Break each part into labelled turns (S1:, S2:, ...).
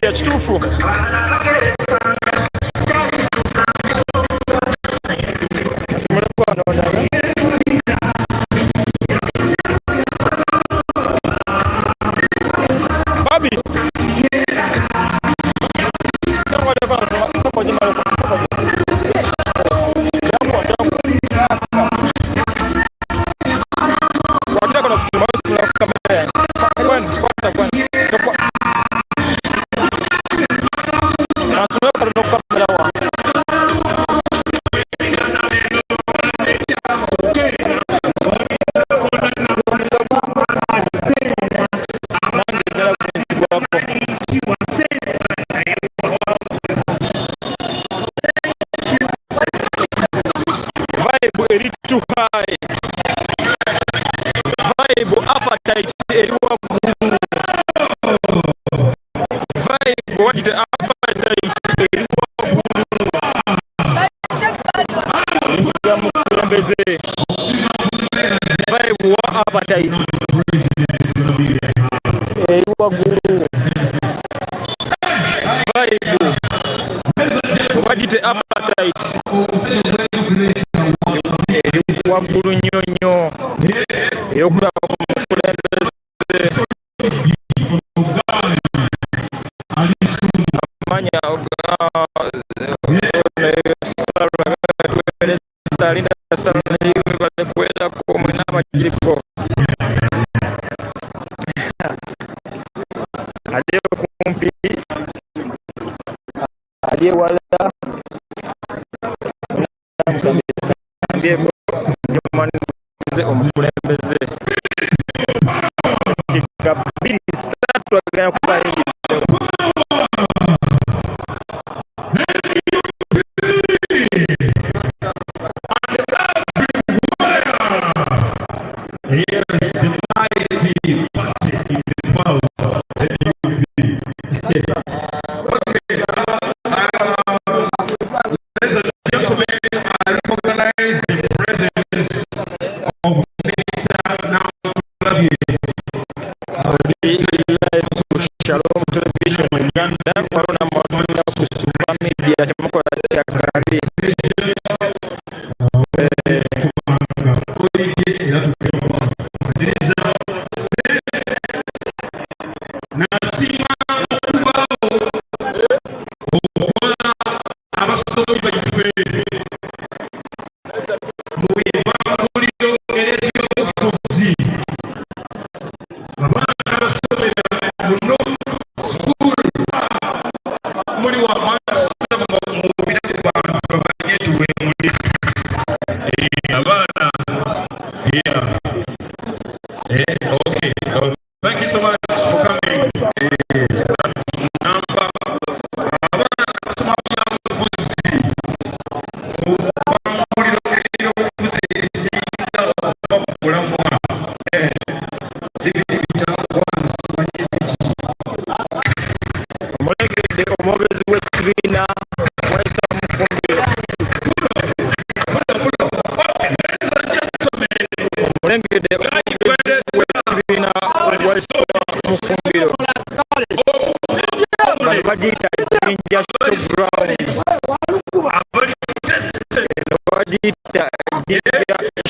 S1: ya kituufu. Babi. Too high. Vibe appetite eriwa gulu. Vibe what the appetite eriwa gulu. Vibe what appetite eriwa gulu. Vibe what the appetite waggulu nnyo nnyo eyokulaba ku mukulembeze amanya alinda salanayiwebalekuwerako mwena amagiriko ali okumpi ali ewala ambyeko omukulembeze kika 2-3 agenda kubayingira Shalom television Uganda corona mafuna ku super media temukola kyakali
S2: Okay. Thank you so much for coming.
S1: omwogezi w'ekibiina mwesa mufumbiro omulengedde omwogezi w'ekibiina mwesa mufumbiro bano bagiyita Jinja showgrounds eno bagiyita Jinja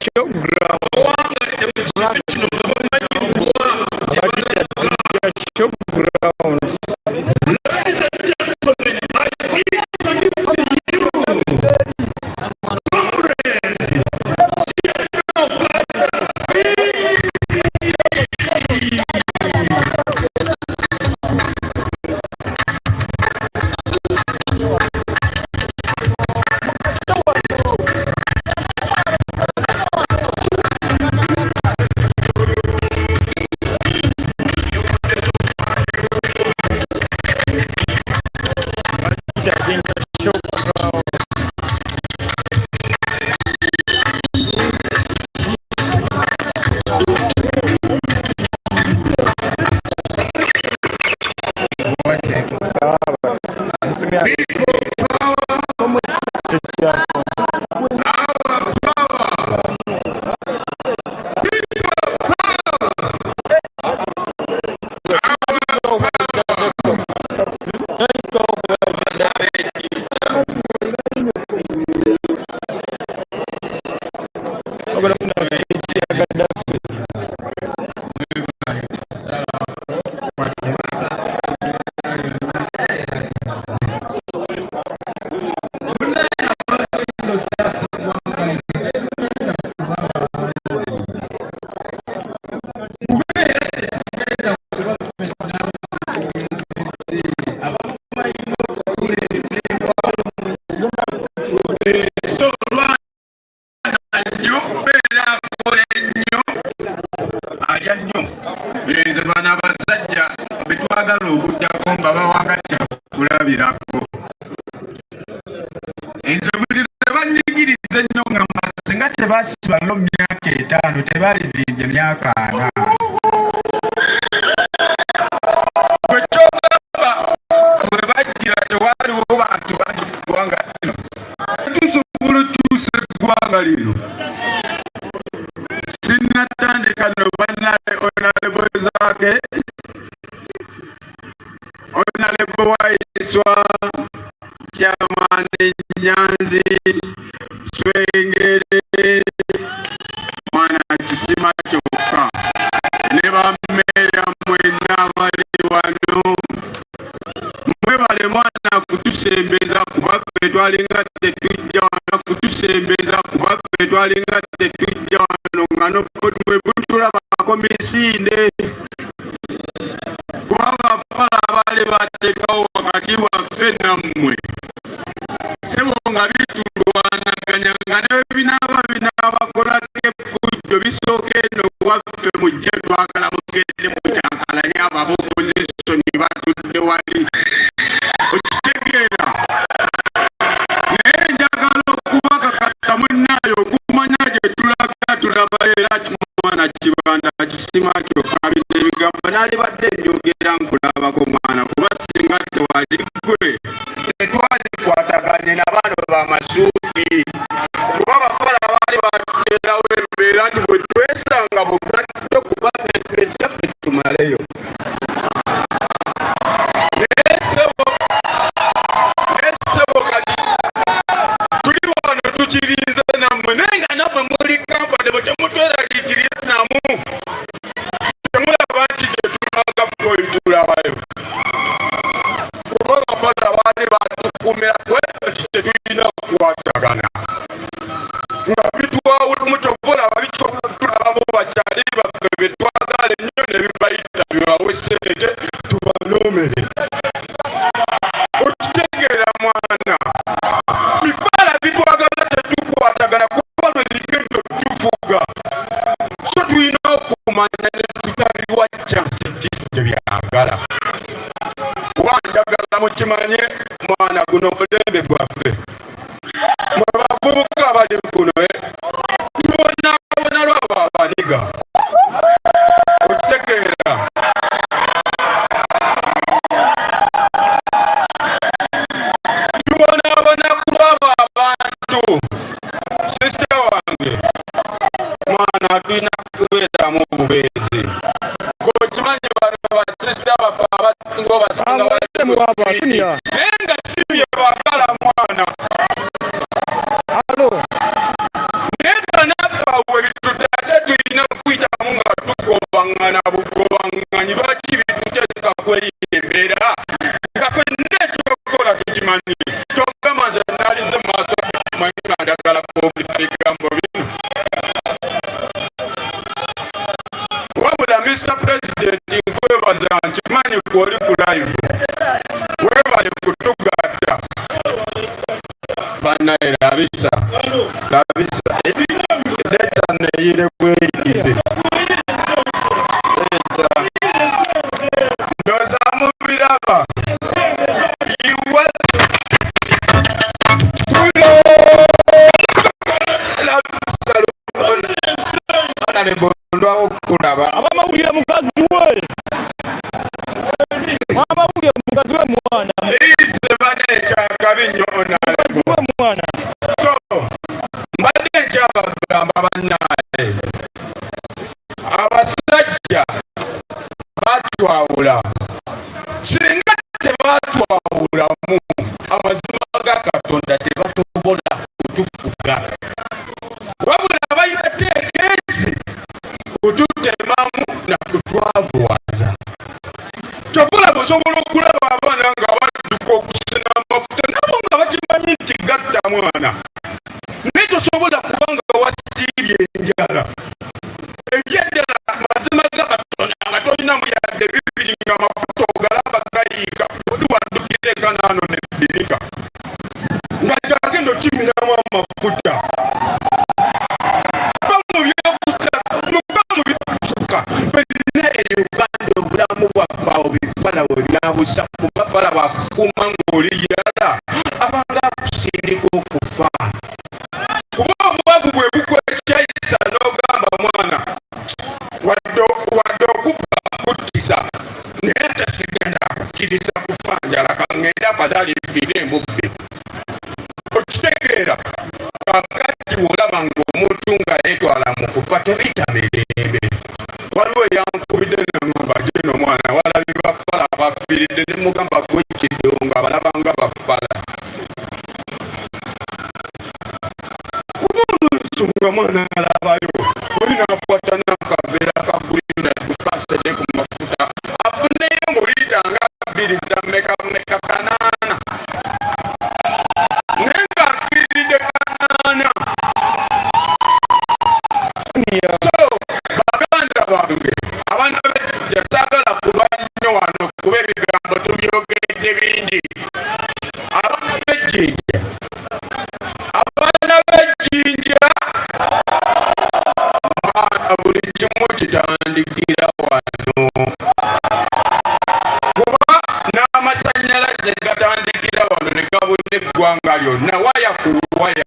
S1: showgrounds showgrounds.
S2: akatya kulabirako. Nze buli lwe banyigiriza ennyo ngamba singa tebasibalo mu myaka 5 tebaliringa emyaka 4. Bwe kyogamba bwe bajjira tewaliwo bantu bangi mu ggwanga lino. Tusobola okyusa eggwanga lino. Sinnatandika no bannaye Honorable Zaake, Honorable Waiswa, Chairman Nyanzi, Swengere, mwana kisima kyokka, ne bammeeya mwenna abali wano. Mwebale mwana kutusembeza kuba ffe twalinga tetujja wano, kutusembeza kuba ffe twalinga tetujja wano nga mwe butulabako misinde. Kuba abafala abaali bateekawo wakati waffe nammwe sebo nga bitulwanaganya nga nebinaaba binaabakolako effujjo bisooka eno waffe mujje twagala mugende mukyankalanye abo opozisoni batudde wali. Okitegeera naye njagala okubakakasa munnaayo okumanya gye tulaga tulaba era mwana kibanda kisima kyokka bino ebigambo naalibadde njogera nkulabako mwana kuba singa tewali ggwe tetwalikwataganye na bano bamasuuti kuba abafala baali batuteerawo embeera nti bwe twesanga bugatto kuba ettaffe tumaleyo. Nesebo kati tuli wano tukirinze nammwe naye nga nammwe muli kampani bwe temutweraliikirira namu temulaba nti gye tulaga boyi tulabayo kuba abafala baali batukumira nti tetulina kukwatagana nga bitwawulamu kyovolaba bitulabamu bakyali baffe be twagala ennyo ne bibayita bibawe ssente tubanoomere. Okitegeera mwana bifaala bitwagala tetukwatagana kuba lwe bigendo tuvuga so tulina okumanya ne tutabiwa chansi gye byagala kuba njagala mukimanye mwana guno omulembe gwaffe mwe bavubuka abali kuno tubonabona lwabo abaniga. Okitegeera tubonabona kulwabo abantu. Sisita wange mwana tulina kubeeramu obubeezi. Okimanyi bano basisita baffe abasinga obasinga naye nga si bye bagala mwana. Naye nga naffe awe bitutadde tulina kuyitamu nga tugobaŋŋana bugobaŋŋanyi. Lwaki bituteeka kweyita embeera nga ffenna ekyokola tukimanyi kyogamba nze naalize mu maaso manyi nga njagala kwogera bigambo bino. Wabula Mr. President nkwebaza nkimanyi kwoli ku live weebale kutugatta bannaye labisa leta neyire bweyigize ndoza mubiraba iwe onalebondwawo kulaba
S1: abamawulire mukazi we amawulire mukazi we mwana
S2: ize bane ekyakabi nnyo onalebo
S1: mwana
S2: so mbadde nkyabagamba bannaye abasajja batwawula singa tebatwawulamu amazima ga Katonda tebatobola kutufuga wabula bayita teekezi kututemamu na kutwavuwaza. Kyokkola busobola okulaba abaana nga badduka okusena amafuta nabo nga bakimanyi nti gatta mwana naye tosobola kubanga wasiibye enjala ebyeddala mazima ga Katonda nga tolinamu yadde bibiri nga amafuta ogalaba gayiika otuwaddukira ekanaano nebbinika nga kyagenda okimiramu amafuta ffenna e Uganda obulamu bwaffe awo bifala we byabusa kuba abafala bakukuuma ng'oli yala abanga akusindika okufa kuba obwavu bwe bukwekyayisa n'ogamba mwana wadde okubba kuttisa naye tasigenda akukkiriza kufa njala kaŋŋenda afazali nfiire embubbe okitegeera kakati olaba ng'omuntu nga yeetwala mu kufa tebiyita mirembe waliwo eyankubidde nemugamba jeno mwana walabi bafala abafiiridde nemugamba gwekiddewo nga balabanga bafala kuba olunsonga mwana alabayo oli nakwata n'akaveera kagulina tukasede ku mafuta afuneyo ng'oliyita nga bbiri za meka kanaana naye ng'afiiridde kanaana so baganda bange abaana b'ejjinja saagala kuba nnyo wano kuba ebigambo tubyogedde bingi abaana b'ejjinja buli kimu kitandikira wano kuba n'amasannyalaze gatandikira wano ne gabuna eggwanga lyonna waya ku waya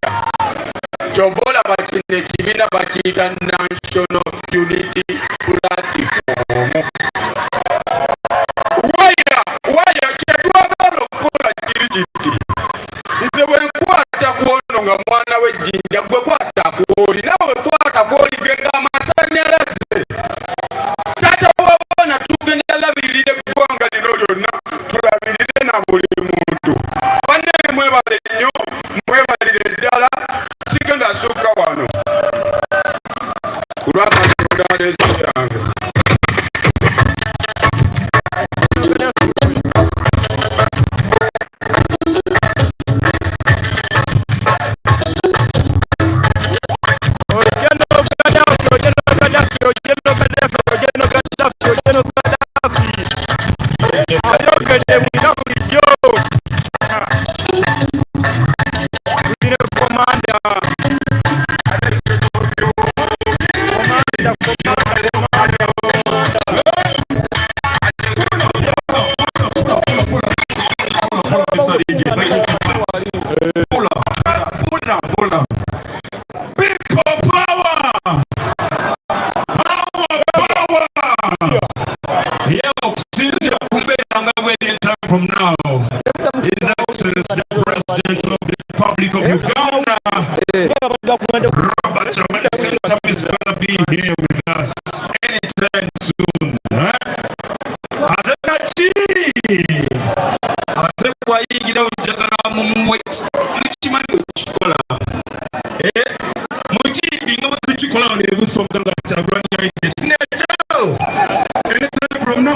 S2: kyova olaba kino ekibiina bakiyita National Unity Platform waya kyetwagala okukola kiri kiti nze bwe nkwata kwono nga mwana w'ejjinja gwe kwata kwoli nawe kwata kwoli gega amasannyalaze kata wabona tugenda labirire eggwanga lino lyonna tulabirire na buli muntu banne mwebale nnyo mwebalire ddala sigenda asukka wano kulwakatonda lezo yange from now, His Excellency the President of the Republic of Uganda, Robert Chamakisenta is going to be here with us anytime soon. Adanachi, Adekwa Yigida Ujagara Mumwet, Richimani Chikola. Mochi, being able to Chikola on the roof of the Chagrani. Anytime from now,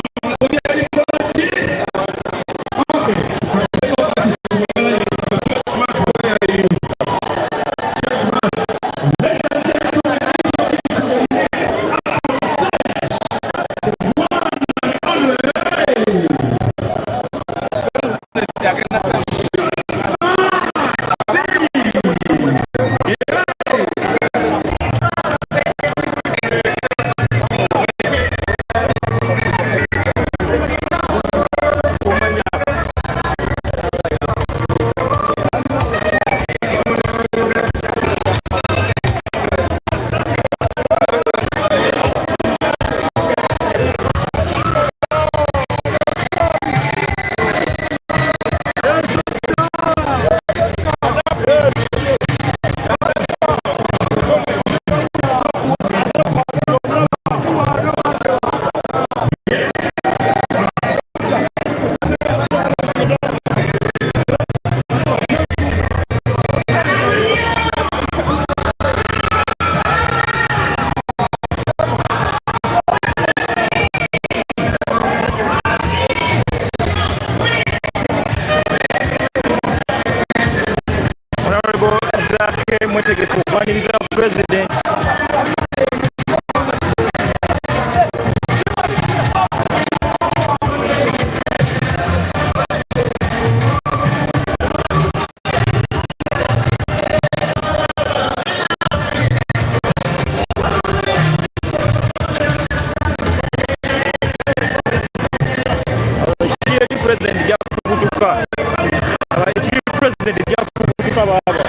S2: President. President
S1: byafuuka ekiri pulezidenti byafuuka baaba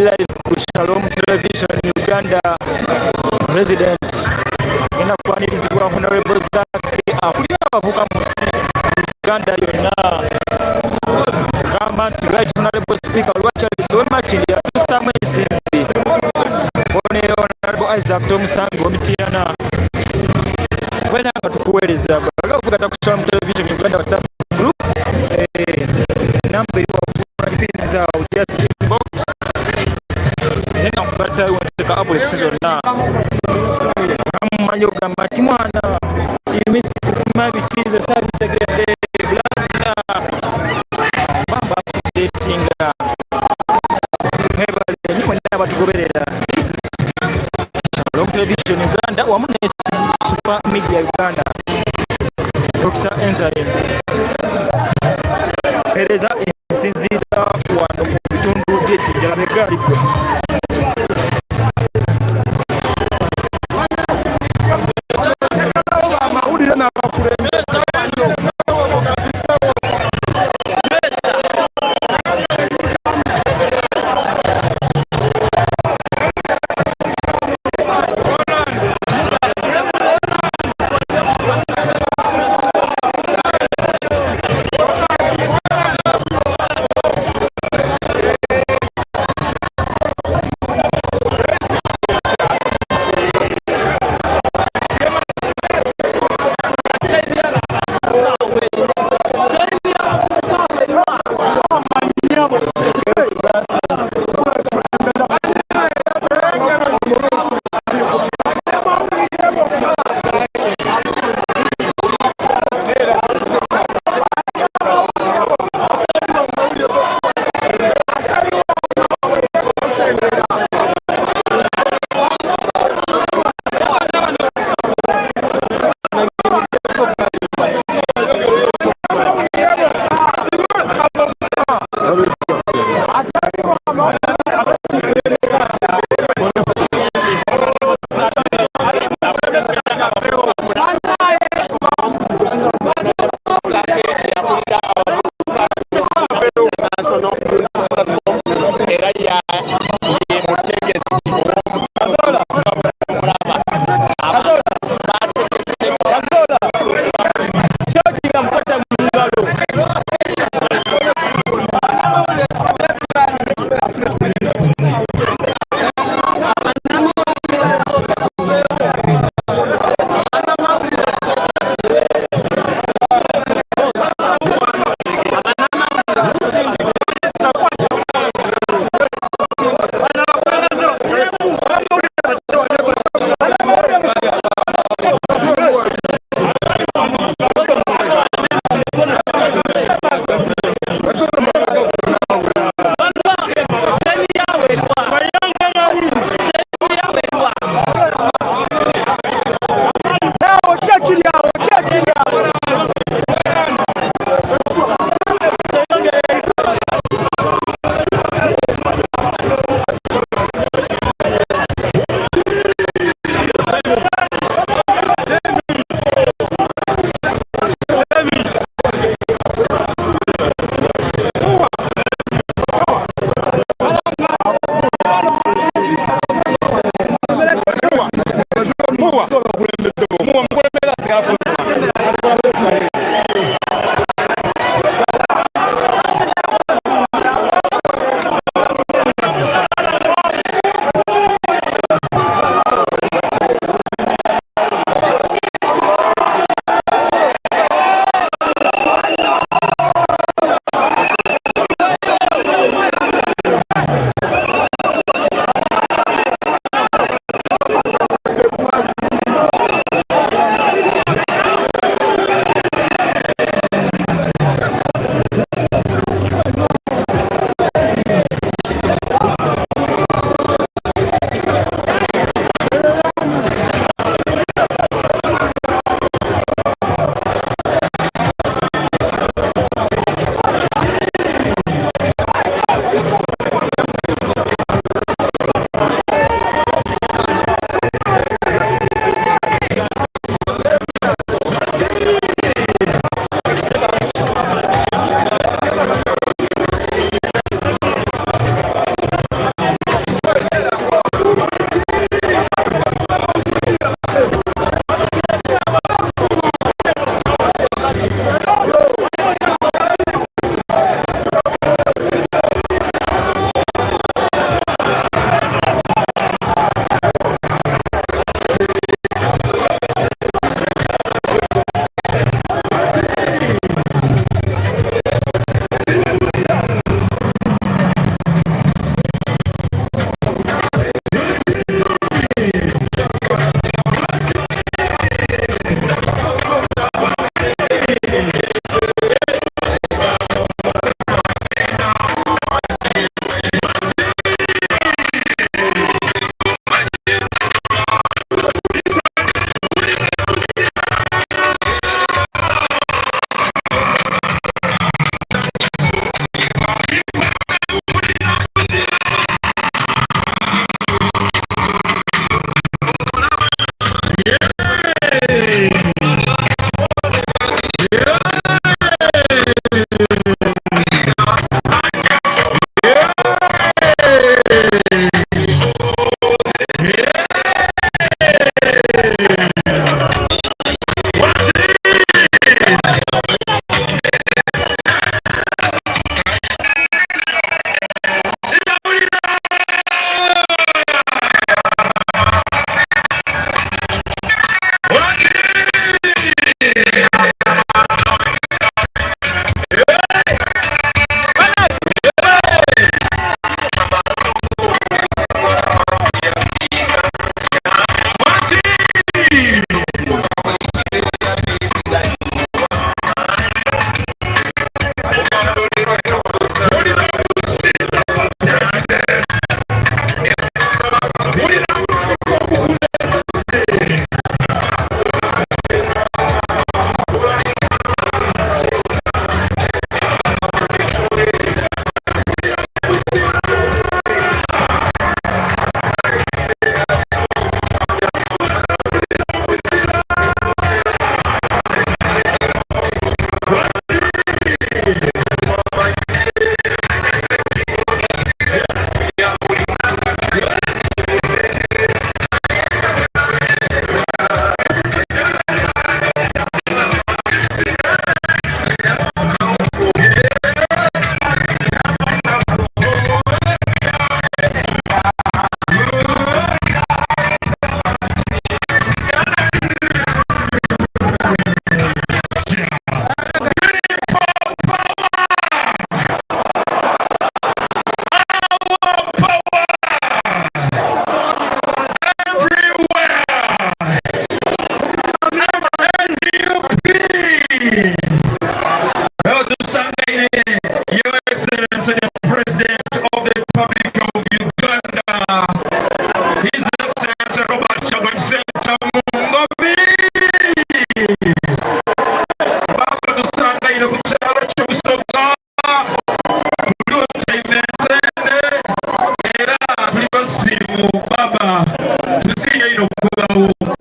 S1: live ku Shalom Television Uganda. President agenda kukwanirizibwa Honorable Zaki akulira abavuka mu Uganda yonna gamba nti right Honorable Speaker Lwachali Sowemachindi yatusaamu ensimbi ne Honorable Isaac Tomusange Omityana wena nga tukuweereza balaga okugata ku Shalom Television Uganda WhatsApp group namba eri wakuipiriza just inbox nena kupata weteka updates zonna kamumanyi ogamba nti mwana imisisima bikize sabitegedde blanda bamba updatinga mwebale ni mwenna batugoberera Shalom Television Uganda wamu ne Super Media Uganda Dr. Enzari pereza ensinzira wano mu bitundu by'ekijjala by'eggaaliggwe amawulire n'abakulembeze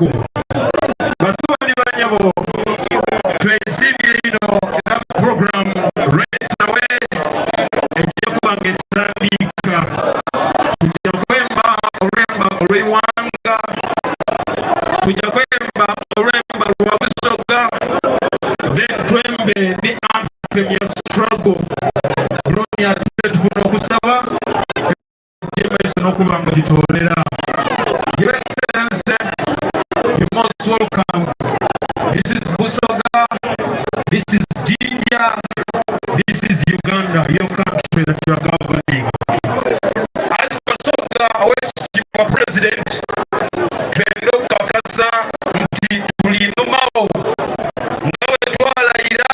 S3: Basubali banyabo twesibye ino era program right away ejja kuba ng'etandika tujja kwemba olwemba olw'Iwanga tujja kwemba olwemba lwa Busoga then twembe ne anthem ya struggle oloni ate tufuna okusaba ejjemaiso n'okuba nga gitoolera. Your Excellency, you're most welcome. This is Busoga, this is Jinja, this is Uganda, your country that you are governing. As Busoga awaits your president, twende okukakasa nti tuli numao nga bwe twalayira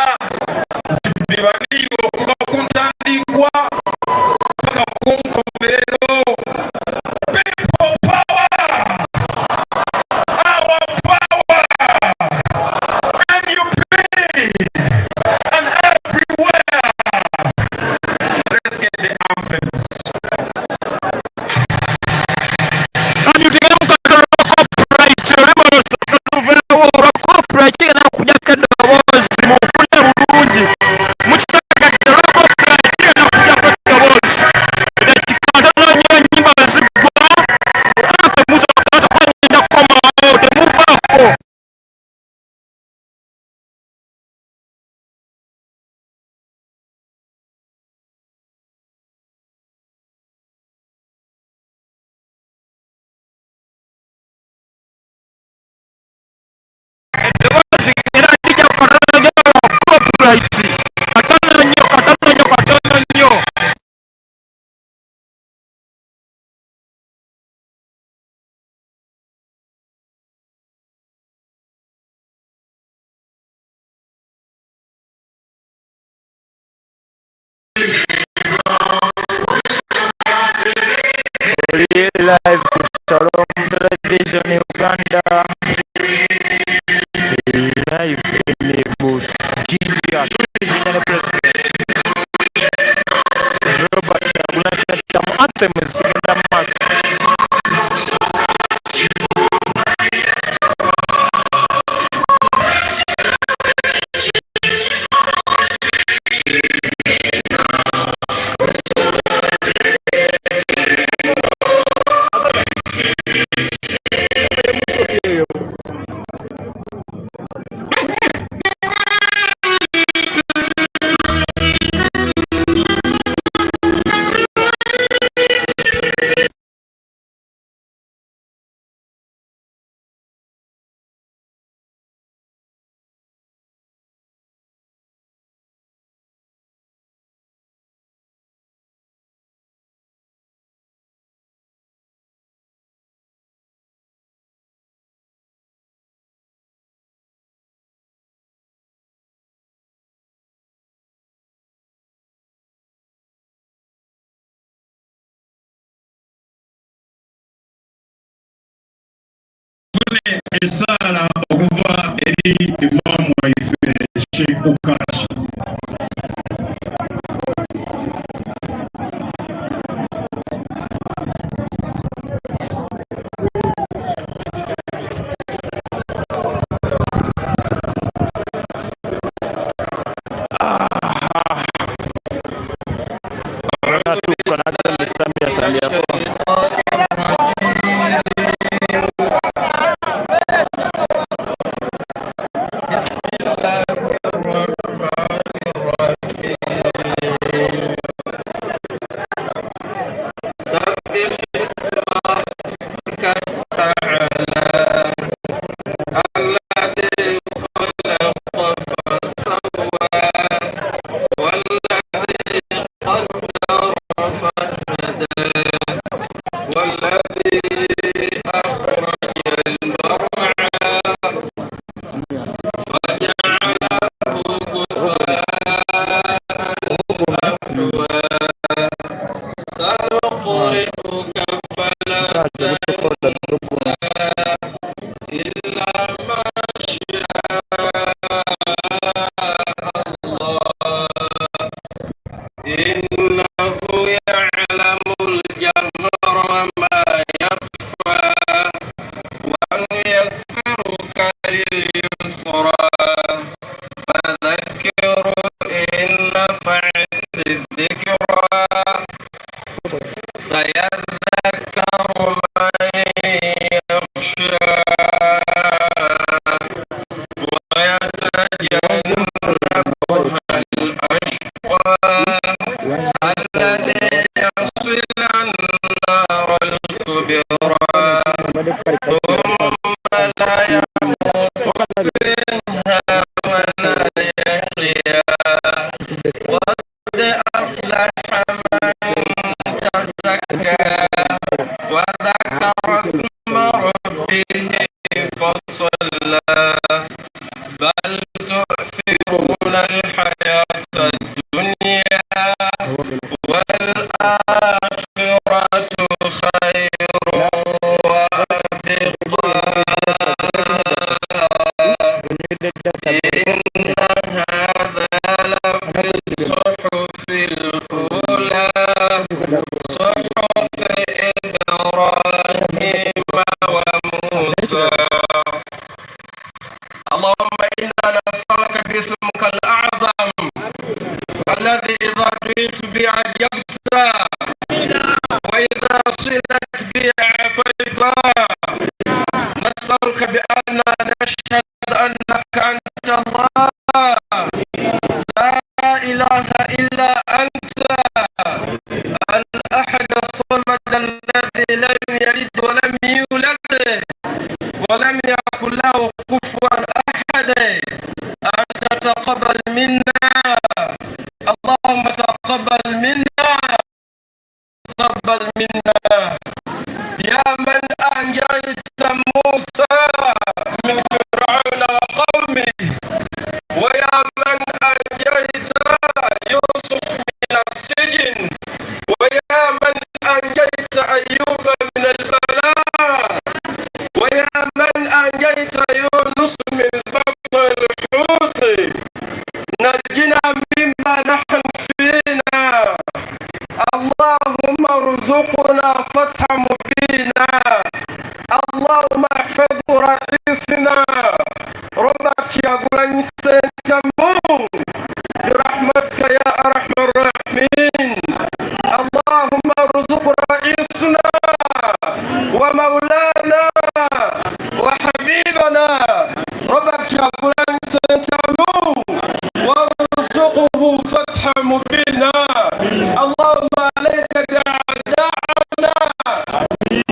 S3: nti be baniiga okuva ku ntandikwa paka ku nkomerero. People power! Our power! And you pay! And everywhere! Let's get the anthems.
S1: Can you take a copyright? Remember, copyright na kunyaka ndawozi mufune bulungi mukitaka copyright na kunyaka ndawozi ndakikanda n'onywa nyimba zigwa ate muzo kaza kwenda koma wote muvako. Ndawozi era ndija kukatana nyo copyright katana nyo. Live Shalom Television Uganda, live in the bush. Jinja, Jinja President Robert Yagulanyi anthem is in the mass.
S3: Tufune esaala okuva eri Imam waife Sheikh Ukashi.
S1: Natuka na Samia Samia.
S4: يتجنبها الأشقى الذي يصل النار الكبرى ثم لا يموت فيها ولا يحيا قد أفلح من تزكى وذكر اسم ربه فصلى بل تؤثرون الحياة الدنيا والآخرة خير وأبقى إن هذا لفي الصحف الأولى صحف إبراهيم وموسى. اللهم إنا نسألك باسمك الأعظم الذي إذا دعيت به أجبت وإذا صلت به أعطيت. نسألك بأننا نشهد أنك أنت الله لا إله إلا أنت الأحد الصمد الذي لم يلد ولم يولد ولم يكن له كفوا أحد. أنت تقبل منا اللهم تقبل منا تقبل منا يا من أنجيت موسى من فرعون وقومه ويا من أنجيت يوسف من السجن ويا من أنجيت أيوب من البلاء ويا من أنجيت يونس من بطن الحوت نجنا مما نحن فينا. اللهم ارزقنا فتحا مبينا. اللهم احفظ رئيسنا روبرت شيغوراني سنتمو برحمتك يا أرحم الراحمين. اللهم ارزق رئيسنا ومولانا وحبيبنا روبرت شيغوراني سنتمو وارزقه فتحا مبينا. اللهم عليك بأعداءنا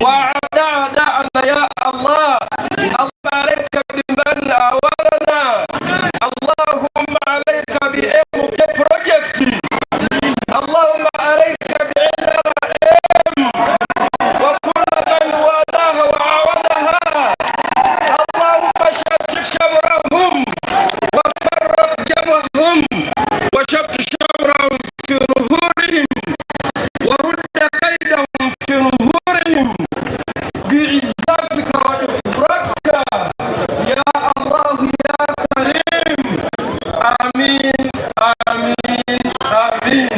S4: وأعداءنا يا الله. اللهم عليك بمن أولنا. اللهم عليك بإمك بروجكت. اللهم عليك بإنرائم وكل من والاها وعاونها. اللهم شتت شمرهم وفرق جمعهم وشتت شمرهم في نهورهم ورد كيدهم في نهورهم بعزتك وإقرارك يا الله يا كريم. آمين آمين آمين.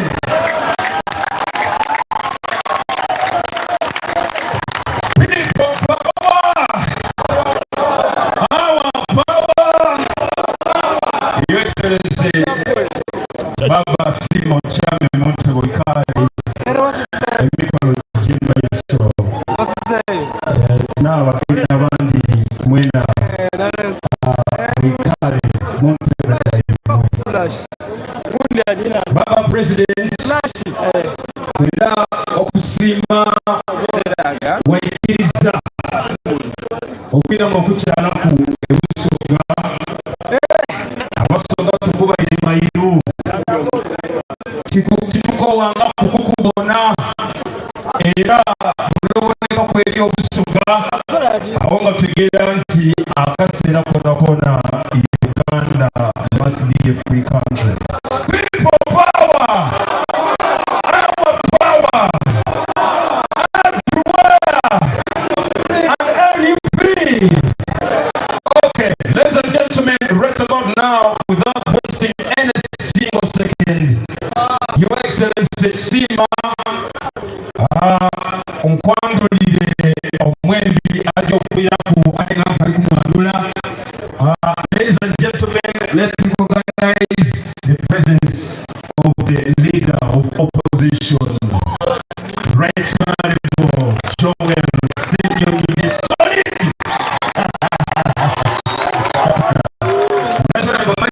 S3: Your Excellency, Baba Simon Chame Monteboikari, Emikolo Jinja Yeso. N'abakenya abandi mwena Boikari Monteboikari. Baba President, mwena okusiima waikiriza okwina mukukyalaku ebusoga abasoga tukuba emairu titukowanga kukukubona era buloboneka kweri obusoga awo nga tutegeera nti akaseera konakona Uganda must be a free country. People power! Our power! Everywhere! And LUP! Okay, ladies and gentlemen, right about now, without wasting any single second, Your Excellency Sima onkwandulire omwembi aja okuyaku alinga ali kumwandula. Ladies and gentlemen, let's recognize the presence of the leader of opposition, Right Honorable Joel Senior Unisoni. Right Honorable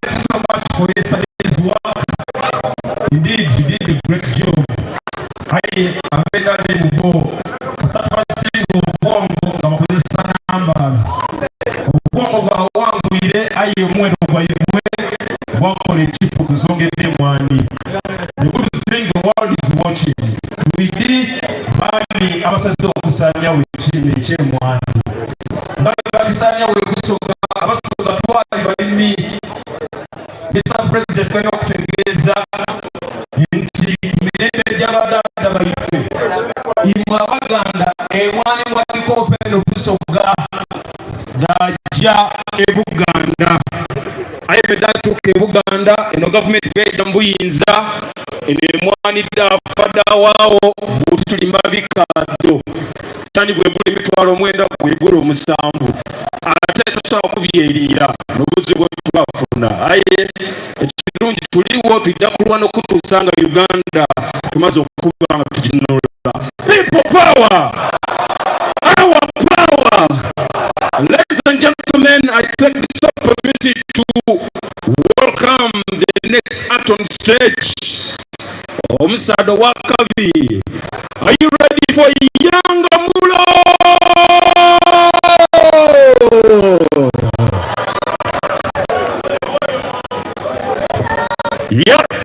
S3: abeera ne bubo kasatu basinga obwongo nga bakozesa numbers obwongo bwawanguyire aye omwero gwaibwe bwakola ekifu ku nsonga ebyemwanyi. The good thing the world is watching tubiri baani abasaze okusanyawo ekirime ekyemwanyi bali bakisanyawo egusoga abasoga twali balimi. Mr. President kwena okutegeeza nti mirembe gy'abaganda baife imwe abaganda emwanyi mwaliko openda obusoga gajja e Buganda aye bedatuuka e Buganda eno gavumenti beeda mu buyinza eno emwanyi dafadawaawo buti tulima bikaddo tani bwegula emitwalo 9 bwegula 7 ate tusobola kubyeriira n'obuzibu bwetwafuna aye ekirungi tuliwo tujja kulwana okutuusa nga Uganda tumaze okuba nga tuginunula. People power! Our power! Ladies and gentlemen, I take this opportunity to welcome the next act on stage. Omusado Wakabi. Are you ready for Yanga Mulo? Yes.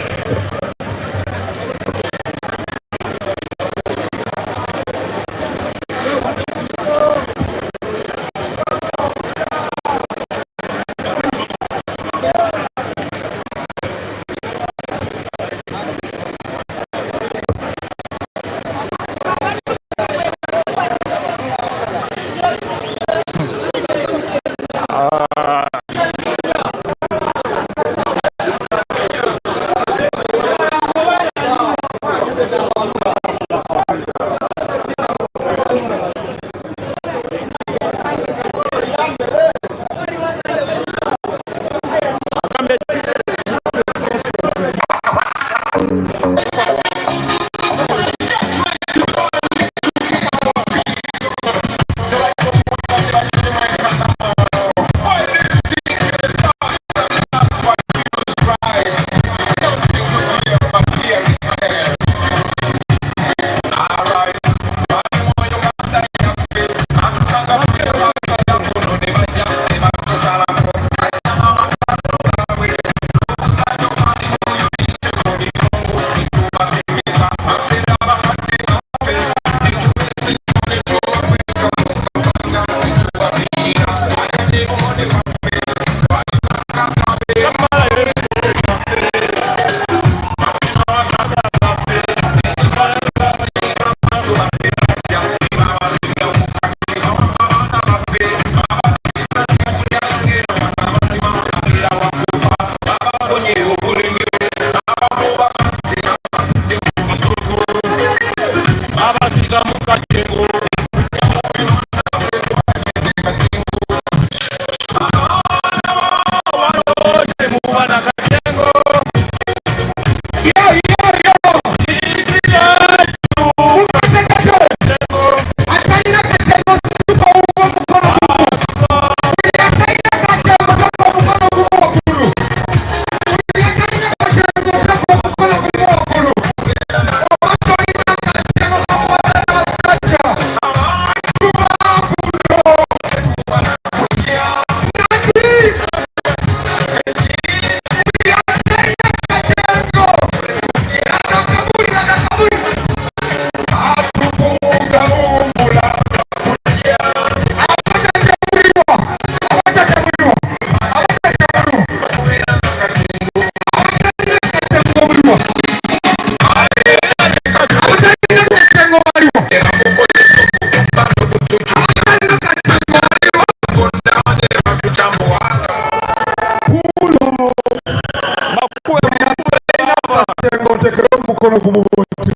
S1: mukono kumuboti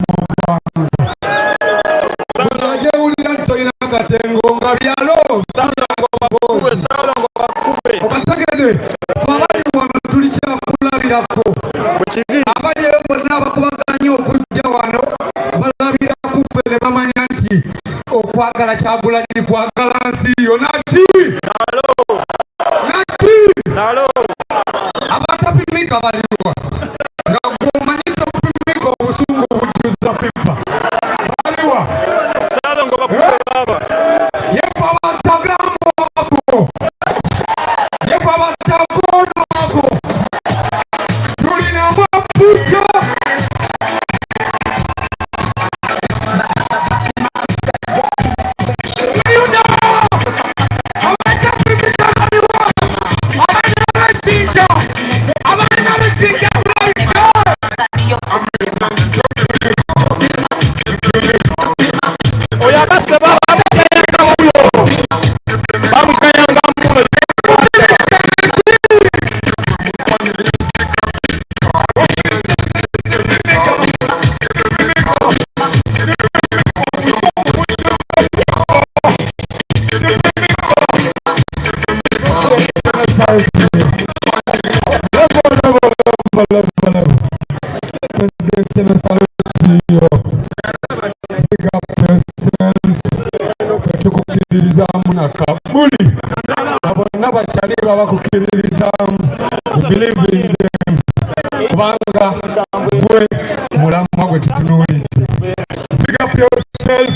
S1: mwangu unajewulira ntoyina katengo nga byalo salongo bakube obasagede abali wano tuli kyakulabirako abali bonna bakubaganye okujja wano balabira kufe ne bamanya nti okwagala Kyagulanyi kwagala nsi yo naki abatapimika baliwa nga gwomanyiza kupimika obusungu obujuza pipa President, salute you. Big up yourself. Tukukiririzamu na kabuli. Abona bakyali babakukiririzamu. Believe in them. Kubanga gwe mulamwa gwe tutunuulidde. Big up yourself.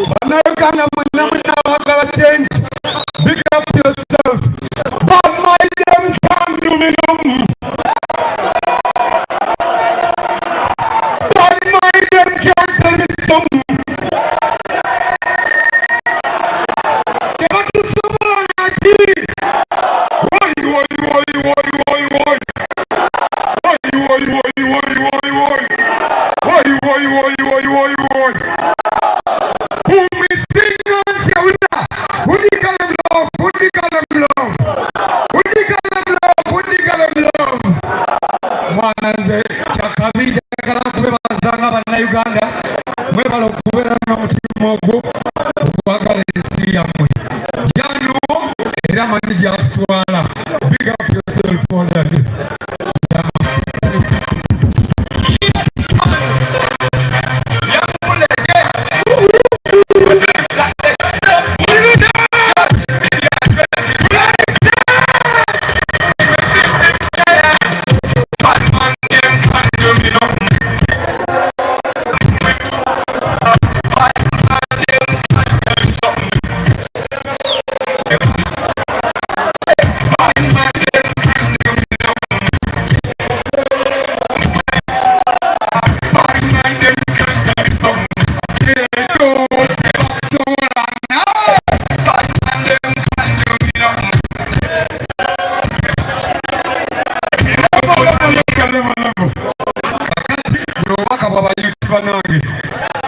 S1: Bannayuganda mwenna mwenna abagala change. Big up yourself. But my them can't do me no. But my them can't tell me something. Mwananze kyakabiri njagala kubebazanga bannayuganda mwebala okubeera n'omutima ogwo okwagala ensi yammwe jano era manyi gyatutwala. Big up yourself on that day.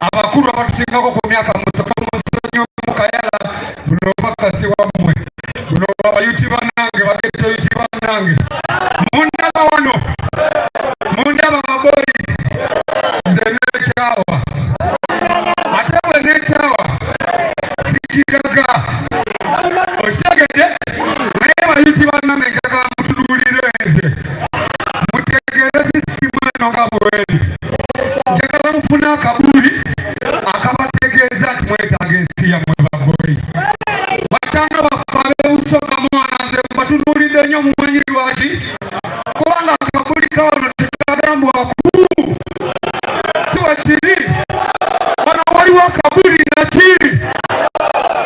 S1: Abakulu abatusingako ku myaka musoko musonyo mukayala buno bakasi wammwe buno abayuti bannange bageto yuti bannange mundaba wano mundaba maboyi nze nekyawa ate bwe nekyawa sikiraga okitegedde naye bayuti bannange njagala mutunuulire nze mutegeere sisimu eno nga bweri njagala mufuna akabuli akabategeeza nti mwetaaga ensi yammwe baboyi batanga baffe ab'ebusoga mwana nze mbatunuulidde nnyo mumanyi lwaki kubanga akabuli kawano tekagambwa wakulu si wekiri wano waliwo akabuli nakiri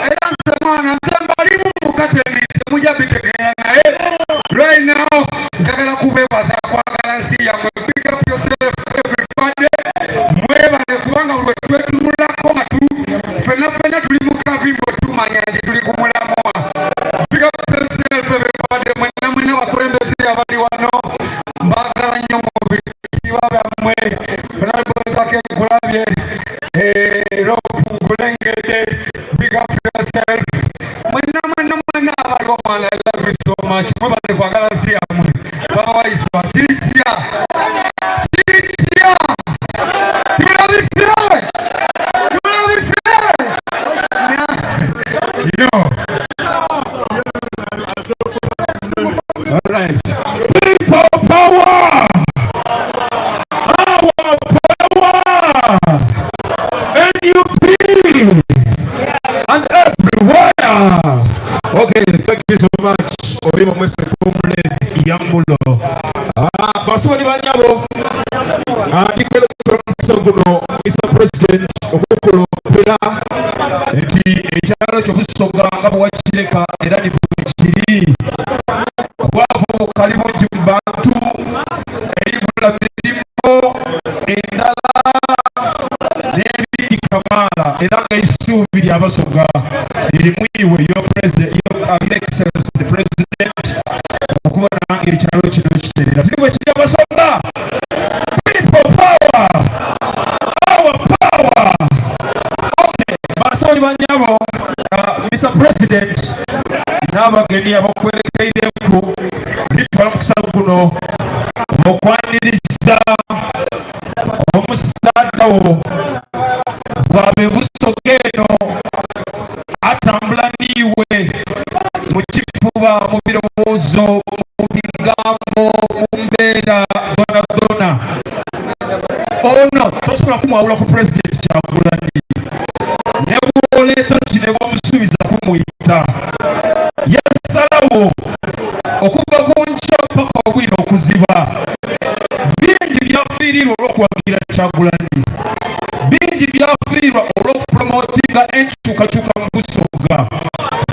S1: era nze mwana nze mbalimu mukatemi temujja bitegeera naye right now njagala kubeebaza kwagala nsi yammwe. Big up yourself everybody. Mwebale kubanga lwe twetunulako nga ffenna tuli mu kavimbo tumanya nti tuli ku mulamwa. Big up yourself everybody. Mwenna bakulembeze abali wano mbagala nnyo mu bitiibwa byammwe onalibozako enkulabye ropu nkulengedde. Big up yourself. Mwenna abali omwana I love you so much. Mwebale kwagala nsi yammwe. Bawaiswa Jinja. Alright. People power! Our power! NUP! And everywhere! Okay, thank you so much. Obibo mwese kumule yambulo. Basubali banyabo. Nikelo guno Mr. President okukolo pera eti ekyalo ky'obusoga nga bwakireka era ni bwekiri bwavu kalimu bantu eyibula mirimo endala n'ebindi kamaala era nga isuubi lyabasoga erimuiwe your excellence the president okuba nange ekyalo kino kiterera tiri bwe kiri abasoga. People power! Our power! Okay, basoli banyabo Mr. President n'abagenyi abakwerekeireku bitwala mu kusaba guno okwaniriza omusaadda wo bwabe busoga eno atambula niiwe mu kifuba mu birowoozo mu
S3: ebigambo mu mbeera dona. Ono tosobola kumwawula ku pulezidenti Kyagulanyi. Ne bw'oleeta ki ne bw'omusuubiza kumuyita. Yasalawo okuva ku nkya paka obwire okuziba. Bingi byafiirirwa olw'okuwagira Kyagulanyi. Bingi byafiirirwa olw'okupromootinga enkyukakyuka mu Busoga.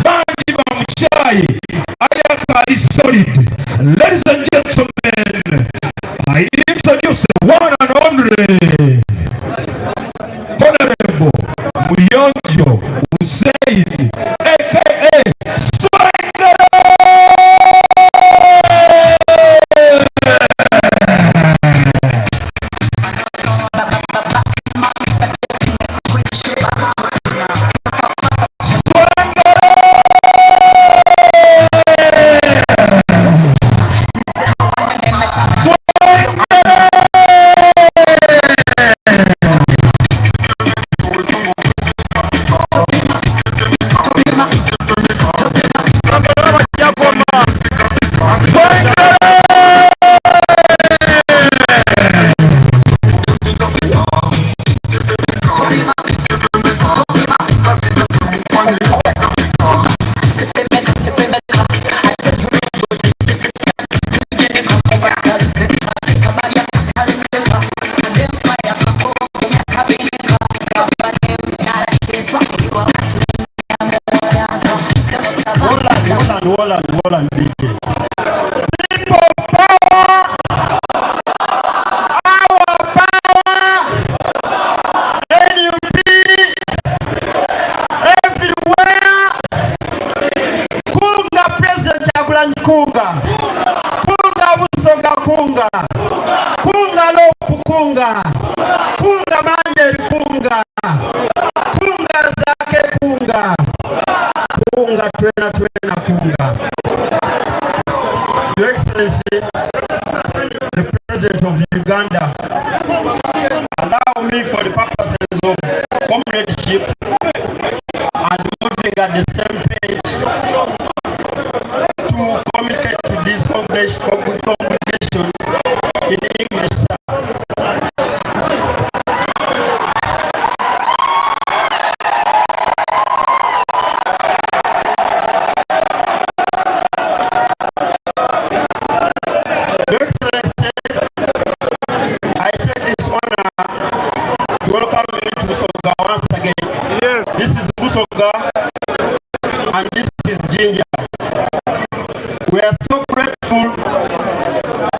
S3: Bangi bamukyaye ayakaali solid. Ladies and gentlemen, I introduce the one and only Honorable Muyonjo Hussein, aka Swagger. Holland, DJ. People power, our power, NUP, everywhere. Kunga President Kyagulanyi kunga. Kunga Busoga kunga. Kunga Lopu kunga. Kunga Mandel kunga. Kunga Zake kunga. Kunga twena kunga. Your Excellency, the President of Uganda, allow me for the purposes of comradeship and moving at the same page to communicate to this congregation in English, sir. And this is Jinja. We are so grateful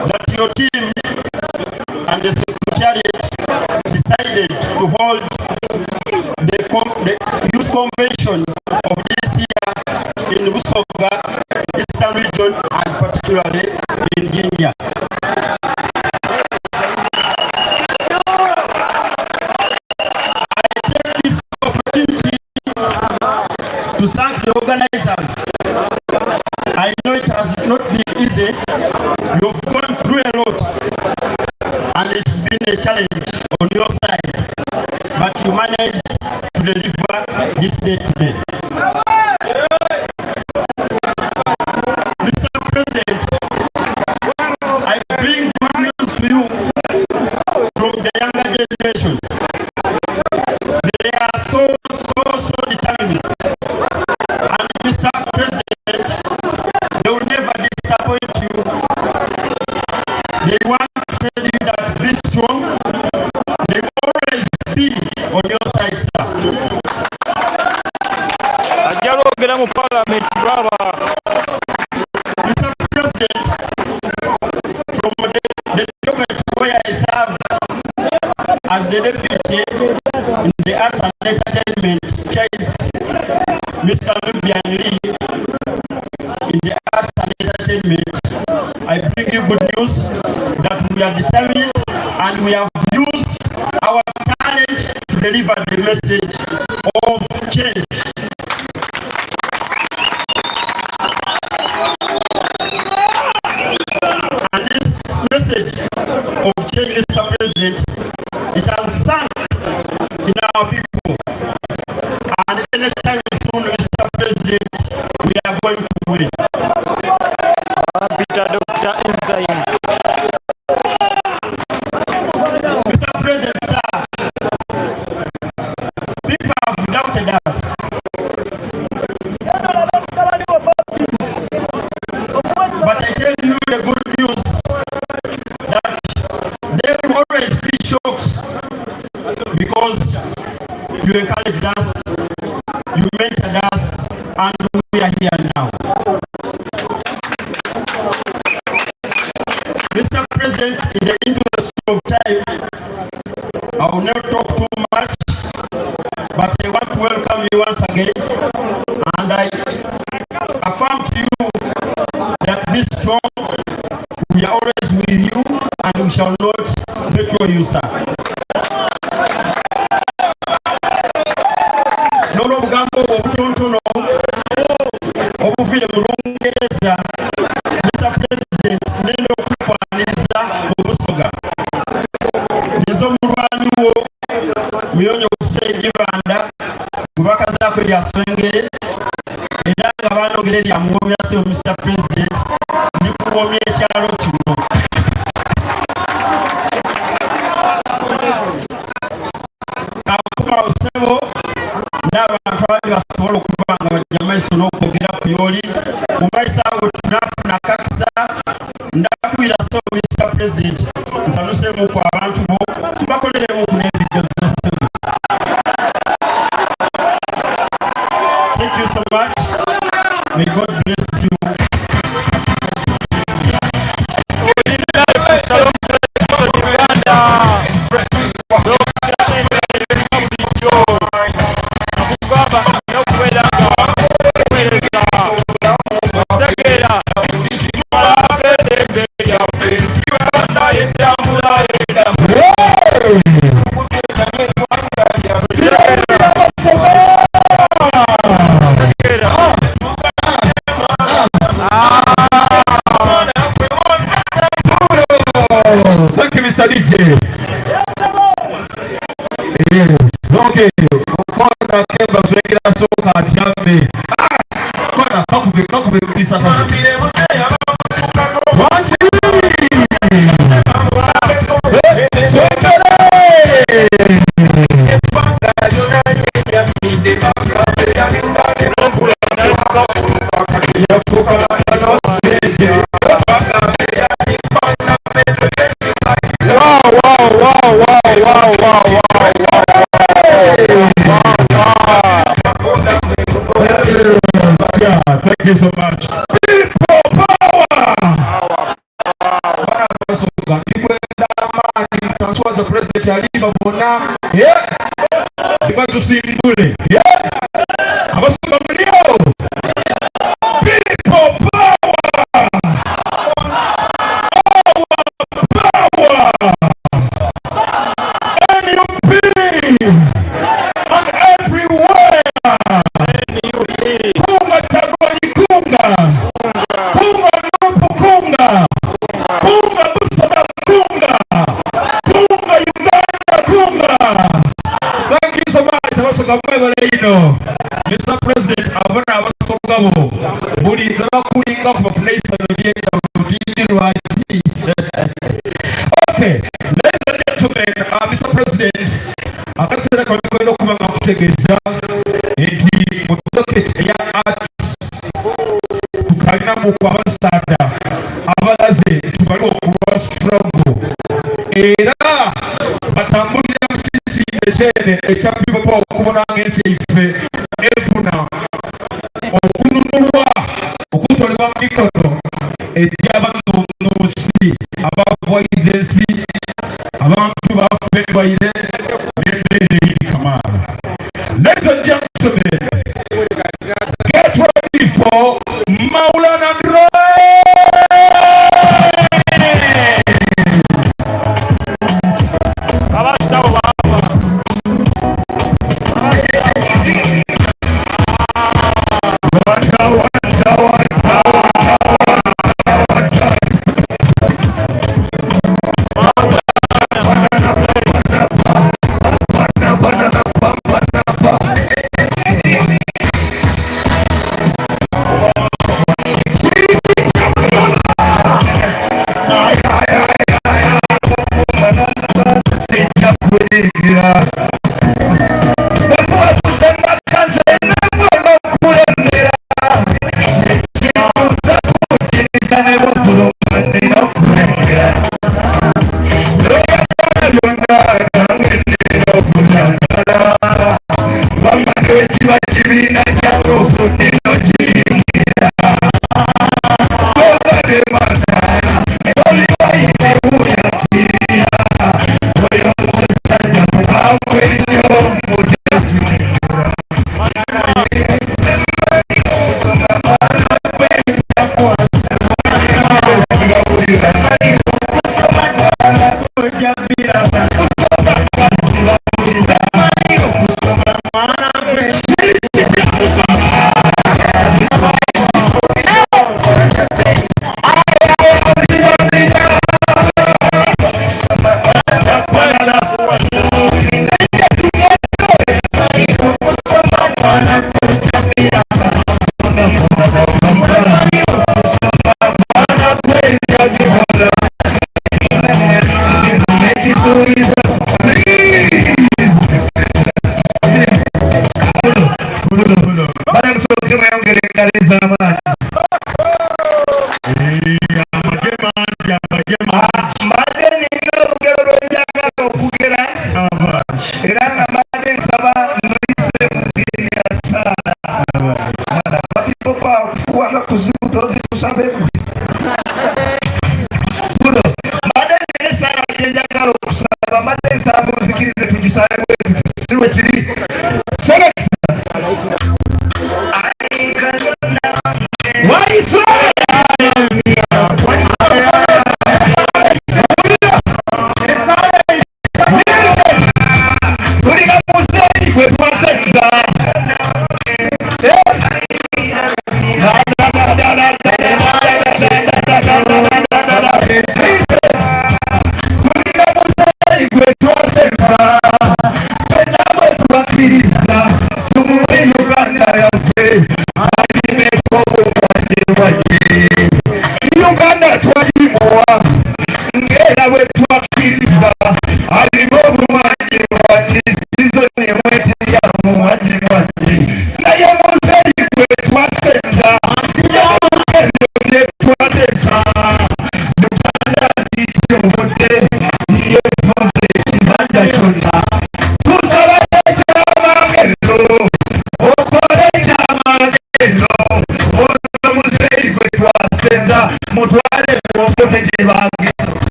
S3: that your team and the Secretariat decided to hold the youth convention of this year in Busoga, Eastern Region, and particularly in Jinja. To thank the organizers. I know it has not been easy. You've gone through a lot and it's been a challenge on your side, but you managed to deliver this day today. Mr. President, I bring good news to you from the younger generation. They are so determined. And Mr. President, they will never disappoint you. They want to tell you that be strong. They will always be on your side, sir. Mr. President, from the document where I serve as the deputy in the arts and entertainment case, Mr. Nubian Lee, in the arts and entertainment, I bring you good news that we are determined and we have used our talent to deliver the message of change. And this message of change, Mr. President, it has sunk in our people. And anytime soon, Mr. President, we are going to win. Dr. us. But I tell you the good news that they will always be shocked because you encouraged us, you mentored us, and we are here now. Mr. President, in the interest of time, I will not talk too much, but I want to welcome you once again, and I affirm to you that be strong, we are always with you, and we shall not betray you, sir. Nono bugambo obutontono obuvire mu Lungereza, Mr. President, nenda okukwaniriza obusoga. Nizo mulwanyi wo muyonyo okusengibanda gubakazaako eryasengere era nga banogera eryamuwomyase Mr. President nikuwomya ekyalo kino. Kakuba osebo n'abantu abandi basobola okuba nga bajja maiso n'okwogera ku yoli mu maiso ago tunafuna kakisa ndakuira so Mr. President nsanuseemuku abantu bo tubakoleremuku n'ebigezo sebo. Thank you so much. May God bless you.
S1: Thank you, Mr. DJ. Yes, okay. Kona kemba zwekira soka jambe. Kona kakube bisa kakube. One, two. Thank you so much. People power. People transfer the president aliba bona. Yeah. Because to see mbule. Yeah. Abasuka mlio. People power. Mr. President, abana abasongabo buli bakulinga ku place agenda mutindi lwaki. Okay, ladies and gentlemen, Mr. President, akaseera kano kwenda okuba nga kutegeeza nti mu docket eya arts tukalinamu abasaada abalaze tubali okulwa struggle era batambulira mu kisinde kyene ekya people okubona ng'ensi yaife efuna okununulwa okutolebwa mu mikono egy'abanunsi abavoize ensi abantu baffe endwaire n'embeera eyiri kamaala. Ladies and gentlemen, get ready for Maulana Roy.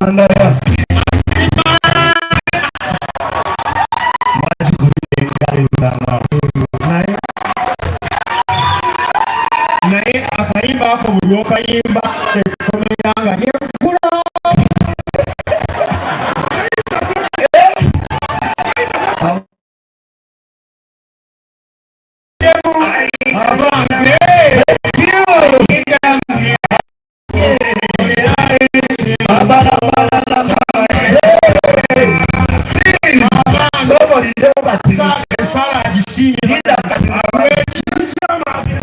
S5: Uganda ya
S3: naye akayimba ako buli okayimba ekomeyanga nekula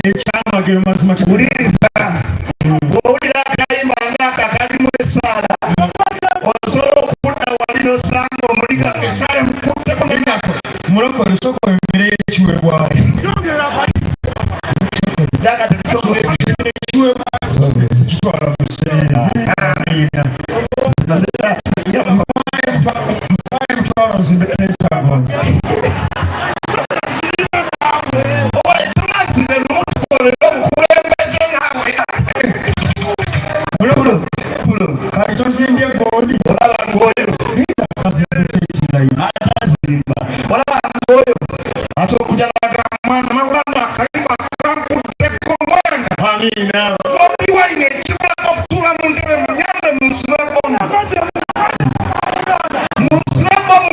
S3: ekyamagero mazima
S5: wuliriza bw'owulira akayimba ng'aka kalimu esaala osobola okudda wali n'osanga omuliga esaala mukutteko nenako
S3: mulokole sooka emmere y'ekiweebwayo
S5: daga tekisobola
S3: kitwala museera mutwalo nzimbe n'ekyagona kati tozimbye gondi
S5: olaba ng'oyo
S3: akazimbisa ekirayi
S5: olaba ng'oyo ate okujalaga mwana mawulana akayimba kankuddeko mwana
S3: amiina
S5: oli walina ekibalako okutuula mu ntebe munyambe munsibekomu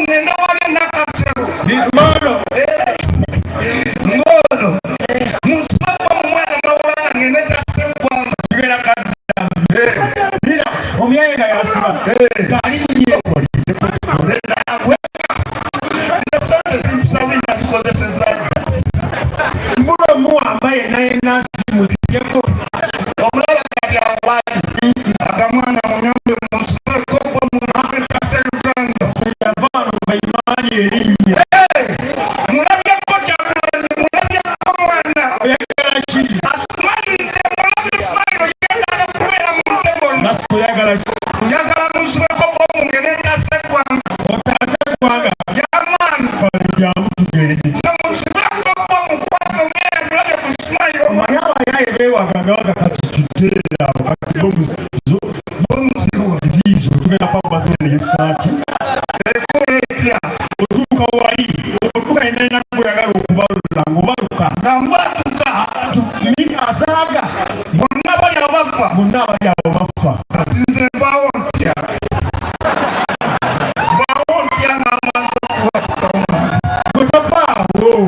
S5: ngenda wali nakasero
S3: ngono
S5: ngono munsibekomu mwana mawulana ngende tasekwanga
S3: tugera kaddamu omyaye nga yasiba ng'alinnye mulomu amba yenna yenna simutijeko
S5: omulaba kati awali agamwana munyambe munsibekomu munabe taseruganda
S3: yavaano ngaimaani erinnya
S5: mulabyeko kyakulanye mulabyeko mwana
S3: oyagala ki
S5: asimalirize mulabye simayiro yendaga kubeera mu ntebona
S3: nasi oyagala ki
S5: njagala munsibekomu ngene tasekwanga
S3: otaase kwanga
S5: yamaani
S3: kale jangu tugende omanyi abayaye beewagagawaga kati tuteeraawo kati ziizo tugenda kwakubazina nesaati otuuka wali otuuka yenayina kuyagala okubalula ng'obaluka azaaga
S5: bonna bali abafa
S3: bonna abali abo bafa
S5: kati nze mbaawo ntya ng'amaze okuwakikamu
S3: bwetavaawo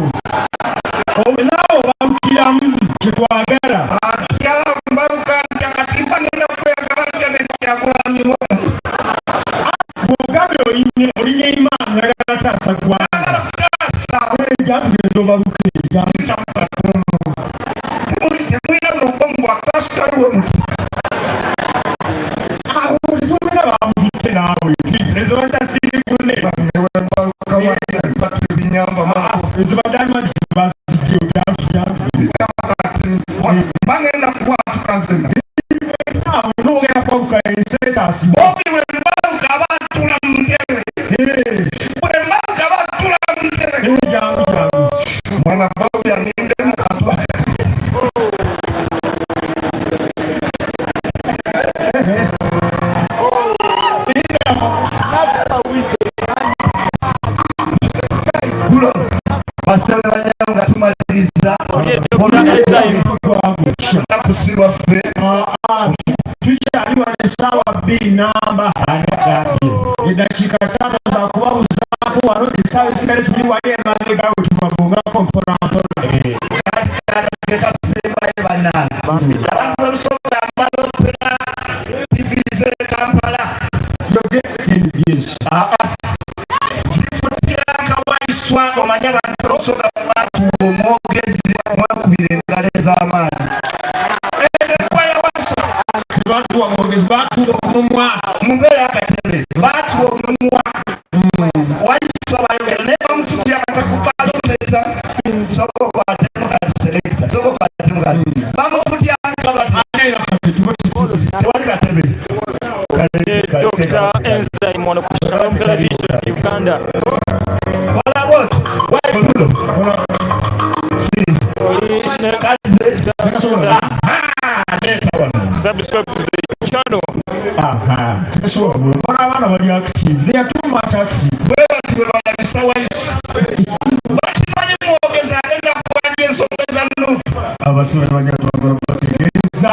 S3: naawe obalukiramu kyetwagala
S5: atya mbaluka ntya kati mbanena kweyagala ntya nekyakulanyiwa
S3: bw'ogambye olinye imaani yagala taasa gwanga ejatugenda obaluka
S5: temwina nobomu bwakasitaliwe muti
S3: zomena bamututte naawe ezo batasirikune
S5: batu ebinyamba
S3: ezo badamagi bazijjo
S5: bagenda kukwatuka nzena
S3: awo nogenda kwaluka enseetaasi
S5: bobi bwe mbaluka abatula mu ntebe bwe mbaluka abatula mu ntebe
S3: jangu jangu
S5: mwana bobi anindemu katwa gulo basebe banyamu nga tumaliriza nakusirwa ffe
S3: tukyali wano essaawa 2 namba eddakiika 5 zakubabuzaako wano essaawa esigale tuli wali emabega we tubabungako mpolampola
S5: kekasembayo bannange abantu bebusobola amalopera tivize kampala zifutira akawaiswa omanye abantu bebusobola batuwa omwogezi mwekubira engalo ez'amaani
S3: batuwa omwogezi batuwa omumwa
S5: mubeera akatebe batuwa omumwa waiswa bayogera naye bamufutira akakupalometa sobola okwatemu kaselekta sobola okwatemu kati bamufutya tewali katebe
S6: Dr. Enzyme on Kushalom Television Uganda. Subscribe to the channel
S3: Aha, tekashobora kubona abana bali active. They are too much active.
S5: Bweba tibelwanga bisawaisu. Bakimanyi mwogeza agenda kuwanja ensonga za Nuupu.
S3: Abasore banyatwagala bategeeza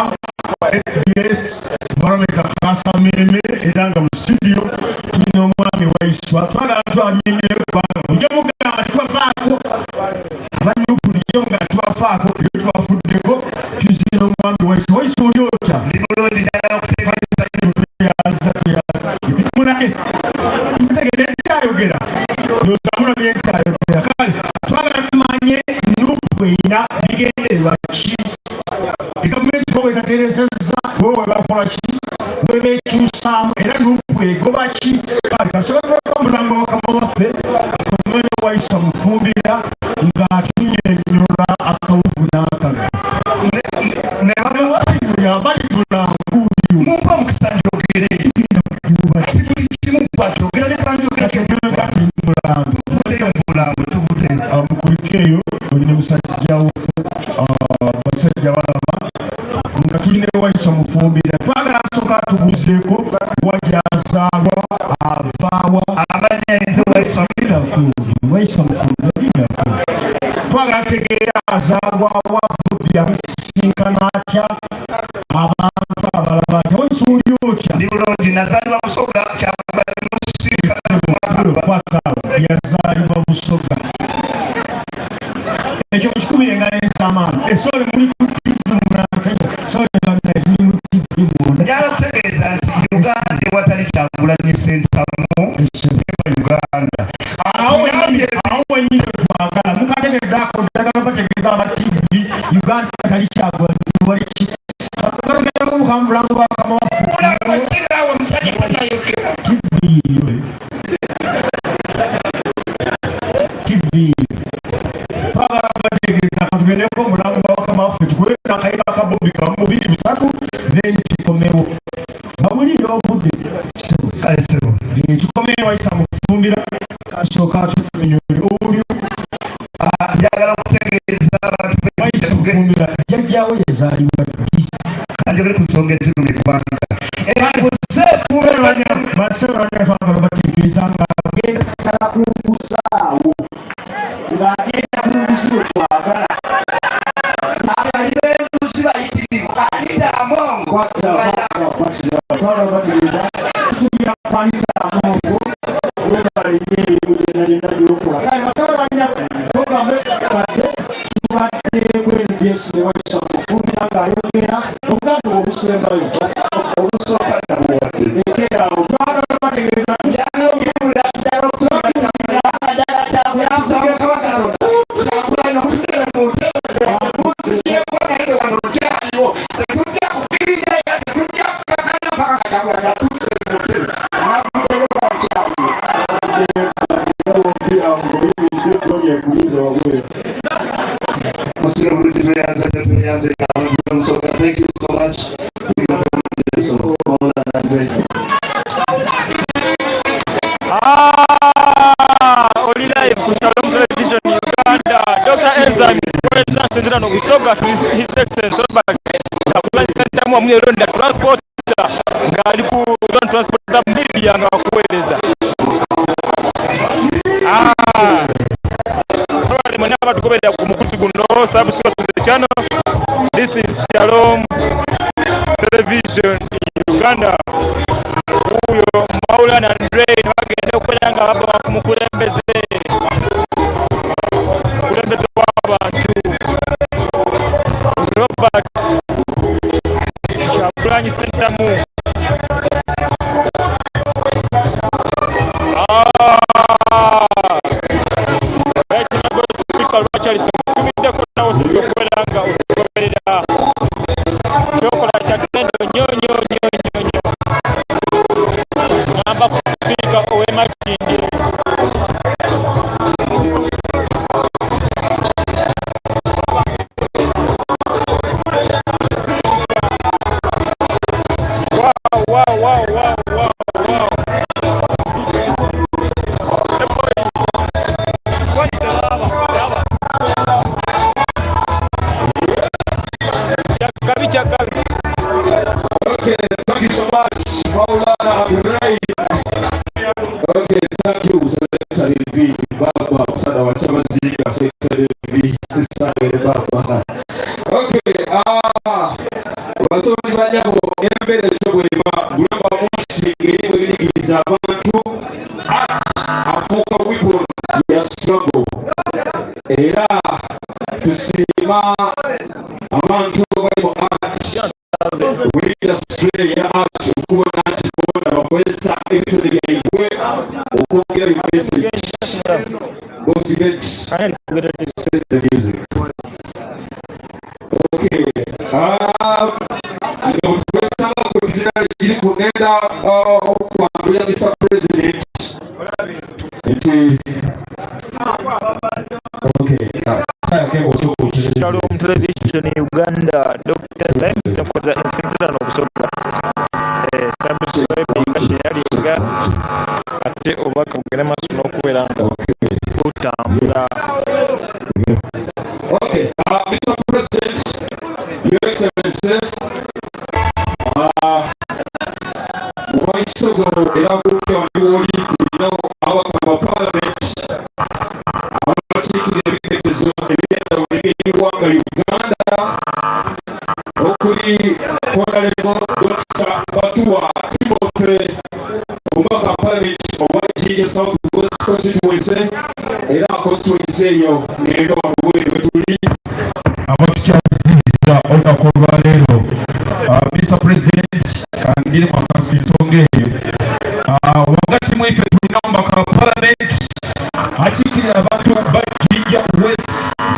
S3: SBS barometa kasameme era nga mu studio tulina omwami waiswa twagala twanyemere kubanga mujja mugamba twafaako abanyuku lijjo nga twafaako ebyo twafuddeko tuzira omwami waiswa waiswa oli otya
S5: Ndi mulungi ddala okutegeeza
S3: ebimulake ntegere nkyayogera yozamuno byenkyayogera kale twagala tumanye Nuupu erina bigendererwa ki egavumenti bwe ekatereezezza bo we bakola ki we beekyusaamu era Nuupu egoba ki kale kasobozeko omulambo wakama waffe tukomere Waiswa Mufumbira ng'atunnyonnyola akawuvu n'akaga
S5: ne bano
S3: abali bulanguuyu
S5: mumpa omukisa njogere buli kimu bwatogera ne kanjogera
S3: mulambo
S5: tuvuddeyo mu bulambo tuvuddeyo
S3: mukuliko eyo olina musajjawo basajja balaba nga tulina Waiswa Mufumbira twagala asooka tubuzeeko wajazaalwa avaawa
S5: amanya enze Waiswa
S3: Waiswa Mufumbira twagala tegeera azaalwawa Bobi abisinkana atya abantu abalaba ati Waiswa oli otya
S5: ndi bulungi nazaalibwa Busoga kyambala
S3: yazaalibwa Busoga ekyo kikubire nga n'ezamaani esole muli ku TV munansenya sole bannaye tuli mu TV munda
S5: njala okutegeeza nti Uganda ewatali Kyagulanyi Ssentamu Uganda
S3: awo wenyini twagala mukategedde ako ddagala bategeeza aba TV Uganda tali Kyagulanyi wali ki bagenda mukambulango bakama
S5: ulakakirawo omusajja kanayogera
S3: TV twagala bategeeza katugendeko omulango bakama waffe tukuleta akayiba ka Bobi kamu 2-3 then tukomewo bawulire obudde
S5: kale sebo
S3: tukomere Waiswa Mufumbira asooka tunyonyole oli
S5: njagala okutegeeza abantu
S3: Waiswa Mufumbira jjajjaawe yazaalibwa ddi
S5: kanjogere ku nsonga eziruma eggwanga
S3: basebanya bategeeza ng'agenda ddala kunguzaawo ng'agenda kunguzi we twagala
S5: abali b'enguzi bayitirivu anita amongo
S3: twagala bategeeza tutubira kwanita amongo webalenye ebimugendagenda gyokola kale basebanya programu ekadde tubadde kweribyesi ne Waiswa Mufumbira ng'ayogera obuganda obusembayo obusooka ekerawo twagala bategeeza
S5: Thank you so much.
S6: Oli live ku Shalom Television Uganda. Dr. Enzyme President Sendera Busoga His Excellency Robert Kyagulanyi Ssentamu amuyelonda transport ng'ali ku Lone Transporter mbiri yanga bakuweereza. Abali mwena abatugoberera ku mukutu guno subscribe to the channel. This is Shalom Television Uganda. Uyo Maulana Andre bagenda okukola nga baba ku mukulembeze w'abantu Robert Kyagulanyi Ssentamu. Lwakyalisokutumiddeko nawe okubeera nga otugoberera kyokola kyagendo nnyo ngamba ku sipiika ow'Emakindye
S1: Okay, thank you so much.
S3: kwa msaada wa chama zima sekretari visa baba. Okay, wasomi banyabo embere cyo bweba bulamba munsi ngiriwe birigiriza abantu afuka wipo ya struggle era tusima abantu bali mu art industry ya art ukubona ati kubona bakozesa ebintu byaibwe okwongera message motivate the music. Okay, Mr. President.
S6: Shalom television Uganda, Dr. James yakoze insisirano okusobola sabusibe bikashe yalinga ate obaka bugere maso n'okubeera nga butambula.
S3: Okay, Mr. President, Your Excellency, Waisogo elabuke waliwoli kulina abakama Parliament abakiikira ebitekerezo eby'endawulo eby'eggwanga Uganda okuli Honorable Dr. Batuwa Timothy omubaka Parliament owa Jinja South West Constituency era constituency eyo ng'era waluwere wetuli abatukyaziza olunaku olwaleero. Mr. President, ngiri mwakasi ensonga eyo wakati mwiffe tulina omubaka wa Parliament akiikirira abantu ba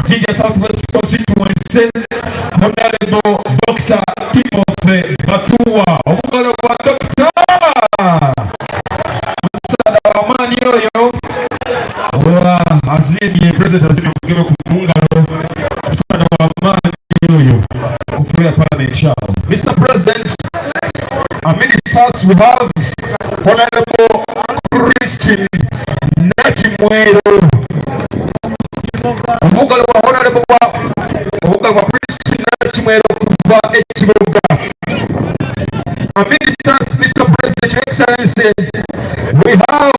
S3: Jinja South West Constituency Honorable Dr. Timothy Batuwa omugalo gwa Dr. Musaada w'amaanyi oyo azimbye President azimbye kugebe ku mungalo musaada w'amaanyi oyo kufuya Parliament yabo. Mr. President, ministers we have Honorable Christine Nachimwero omugalo wa Honorable wa Christine Nachimwero kuva ekibuga. Ministers, Mr. President, Your Excellency, we have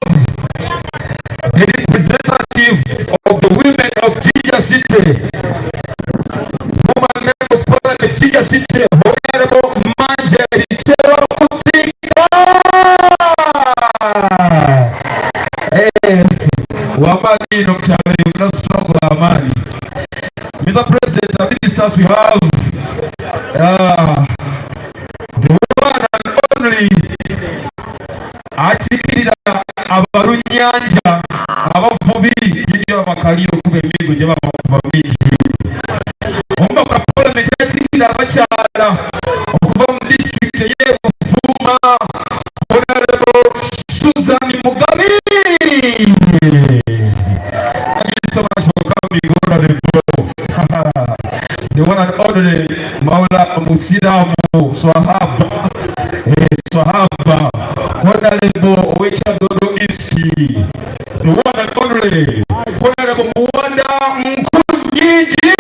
S3: the representative of the women of Jinja City, woman member of Parliament Jinja City, Honorable Manje Richero Kutika. Wamani Dr. Strong Wamani. Mr. President, ministers, we have the one and only atikirira abalunyanja abavubi jinja amakali okuba emigo gye babakuba mingi. Omubaka wa Parliament atikirira abakyala okuva mu disitulikiti ey'e Buvuma Honorable Susan Mugabi. Thank you so much for coming, Honorable. The one and only Maula Musiramu Swahaba. Swahaba Honorable Wechadodo Isi, the one and only Honorable Mwanda Mkunjiji.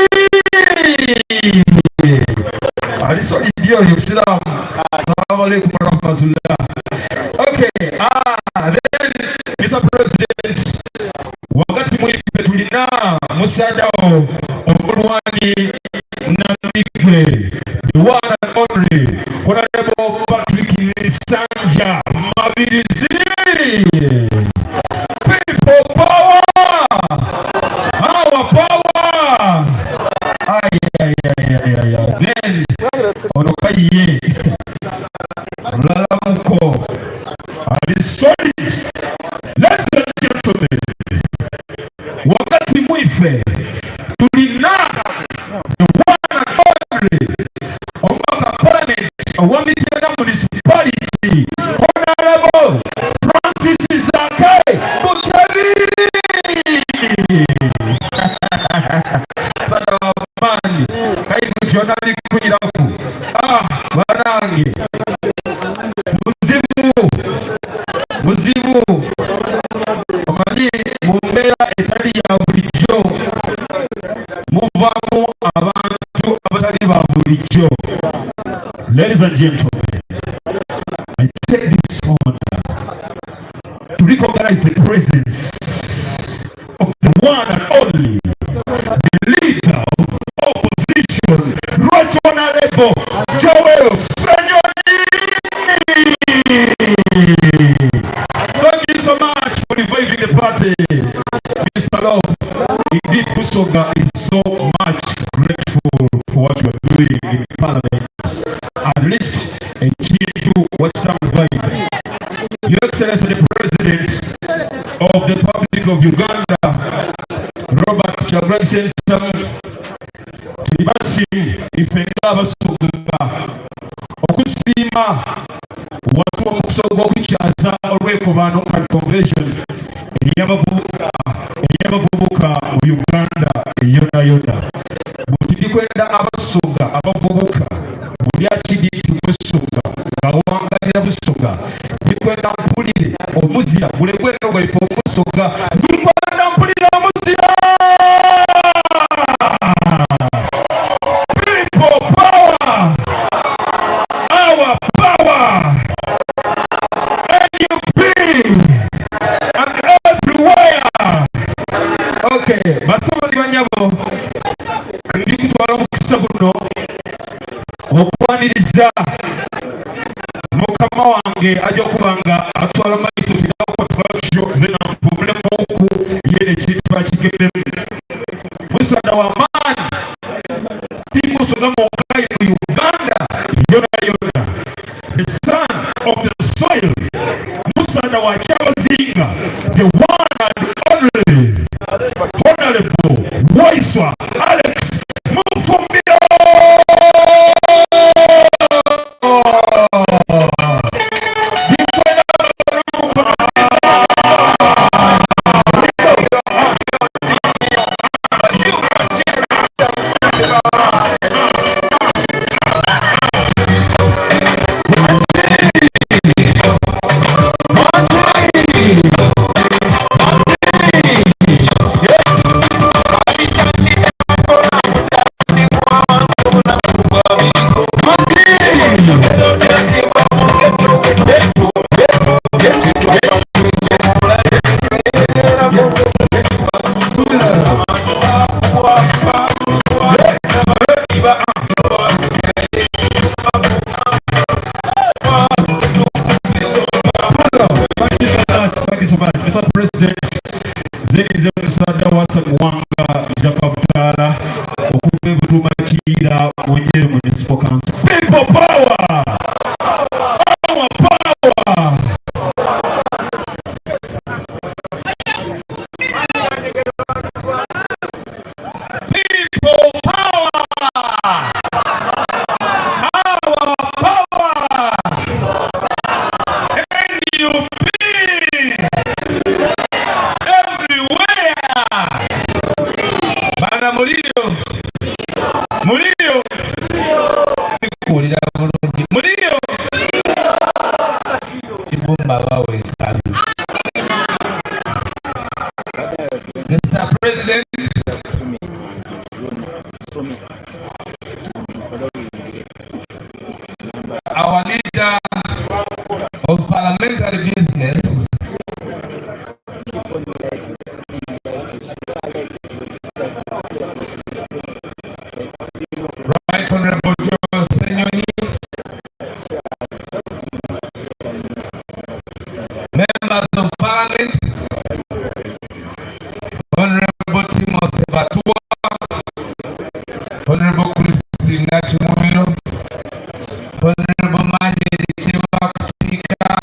S3: Alisoli dio Islam. Assalamu alaikum warahmatullah. Okay, then Mr. President, wakati mwiffe tulina musaadao omulwanyi Namike, the one and only Honorable Patrick Sanja Mabirizi. People power! Our power! Then, Onokaye, Lalamuko, are solid. Ladies and gentlemen, wakati mwiffe tulina the one and only omubaka Parliament owa Mityana Municipality Honorable Francis Zake Butabiri. Sada wamani kaimu jonali kuiraku banange muzibu omanyi mumbeera etali ya bulijjo muvamu abantu abatali ba bulijjo. Ladies and gentlemen, I take this honor to recognize the presence of the Honorable Joel Senyoni. Thank you so much for reviving the party, Mr. Love. Indeed, Busoga is so much grateful for what you are doing in Parliament. At least a Jinja what's up vibe. Your Excellency the President of the Republic of Uganda, Robert Chabrasi Tulibasi ifenga Busoga okusiima watu omukusoga okukyaza olw'ekubano convention eyabavubuka mu Uganda yona butikwenda abasoga abavubuka buli akiditi Busoga ngawangalira Busoga bikwenda mpulire omuzira bulegwero gwaife omusoga bikwenda mpulire omuzira. People power, our power, NUP and everywhere. Okay, basomali banyabo ndikutwala omukisa guno okwaniriza mukama wange ajja okubanga atwala maiso tinakwatwalakyo zena mpumulemuku yene kintu akigedemu musada w'amaanyi timusoga monkai mu Uganda yona the son of the soil musada wa Kyabazinga the one and only Honorable Waiswa Alex Mufumiro. Mr. President, zenize musada wasa muwanga jakabutala okuva ebutumakira wonyere municipal council. People power! Our power! People power! Our power! NUP! Mulio kulira bulungi mulio kibumba bawe kabi. Mr. President, our leader of parliamentary business, Right Honorable Joel Senyoni, members of Parliament, Honorable Timothy Batua, Honorable Christina Chimwiro, Honorable Majid Chiwakutika,